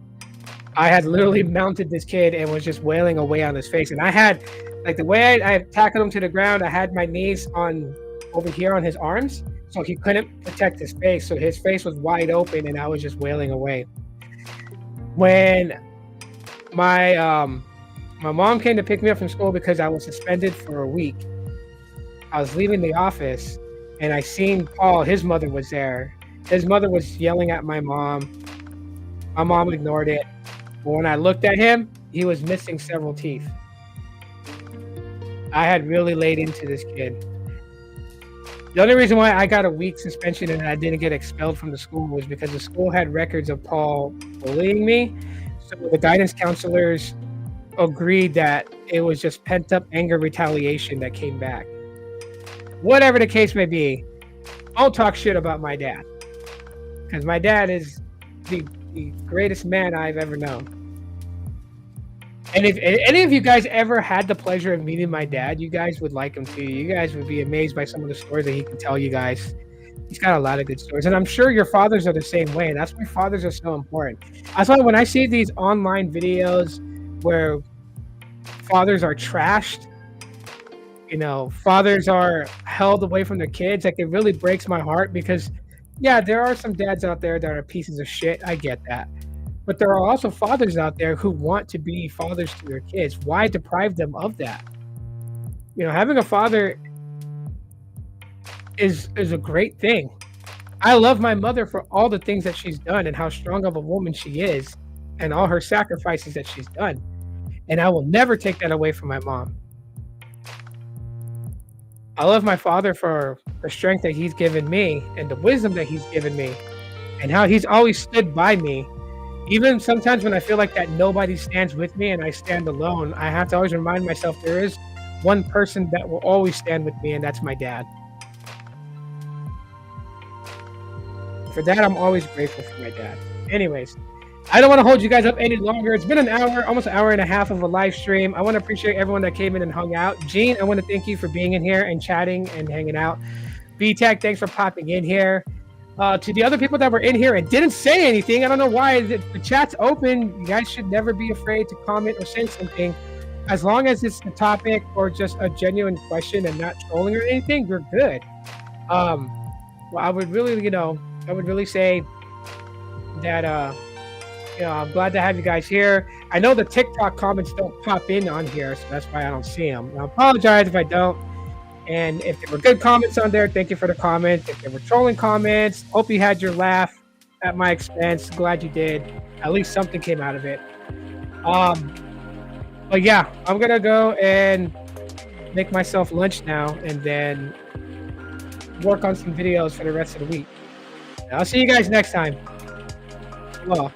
I had literally mounted this kid and was just wailing away on his face. And I had, like, the way I tackled him to the ground, I had my knees over here on his arms. So he couldn't protect his face. So his face was wide open and I was just wailing away. When my mom came to pick me up from school because I was suspended for a week, I was leaving the office and I seen Paul, his mother was there. His mother was yelling at my mom. My mom ignored it. But when I looked at him, he was missing several teeth. I had really laid into this kid. The only reason why I got a week suspension and I didn't get expelled from the school was because the school had records of Paul bullying me. So the guidance counselors agreed that it was just pent-up anger retaliation that came back. Whatever the case may be, don't talk shit about my dad. Because my dad is the greatest man I've ever known. And if any of you guys ever had the pleasure of meeting my dad, you guys would like him too. You guys would be amazed by some of the stories that he can tell you guys. He's got a lot of good stories. And I'm sure your fathers are the same way. And that's why fathers are so important. That's why when I see these online videos where fathers are trashed, fathers are held away from their kids, like, it really breaks my heart because, yeah, there are some dads out there that are pieces of shit. I get that. But there are also fathers out there who want to be fathers to their kids. Why deprive them of that? Having a father is a great thing. I love my mother for all the things that she's done and how strong of a woman she is and all her sacrifices that she's done. And I will never take that away from my mom. I love my father for the strength that he's given me and the wisdom that he's given me and how he's always stood by me. Even sometimes when I feel like that nobody stands with me and I stand alone, I have to always remind myself there is one person that will always stand with me, and that's my dad. For that, I'm always grateful for my dad. Anyways, I don't want to hold you guys up any longer. It's been an hour, almost an hour and a half of a live stream. I want to appreciate everyone that came in and hung out. Gene, I want to thank you for being in here and chatting and hanging out. B-Tech, thanks for popping in here. To the other people that were in here and didn't say anything, I don't know why. The chat's open. You guys should never be afraid to comment or say something. as long as it's a topic or just a genuine question and not trolling or anything, we're good. Um, well, I would really, I would really say that I'm glad to have you guys here. I know the TikTok comments don't pop in on here, so that's why I don't see them. I apologize if I don't. And if there were good comments on there, thank you for the comments. If there were trolling comments, hope you had your laugh at my expense. Glad you did. At least something came out of it. But yeah, I'm gonna go and make myself lunch now, and then work on some videos for the rest of the week. I'll see you guys next time. Well.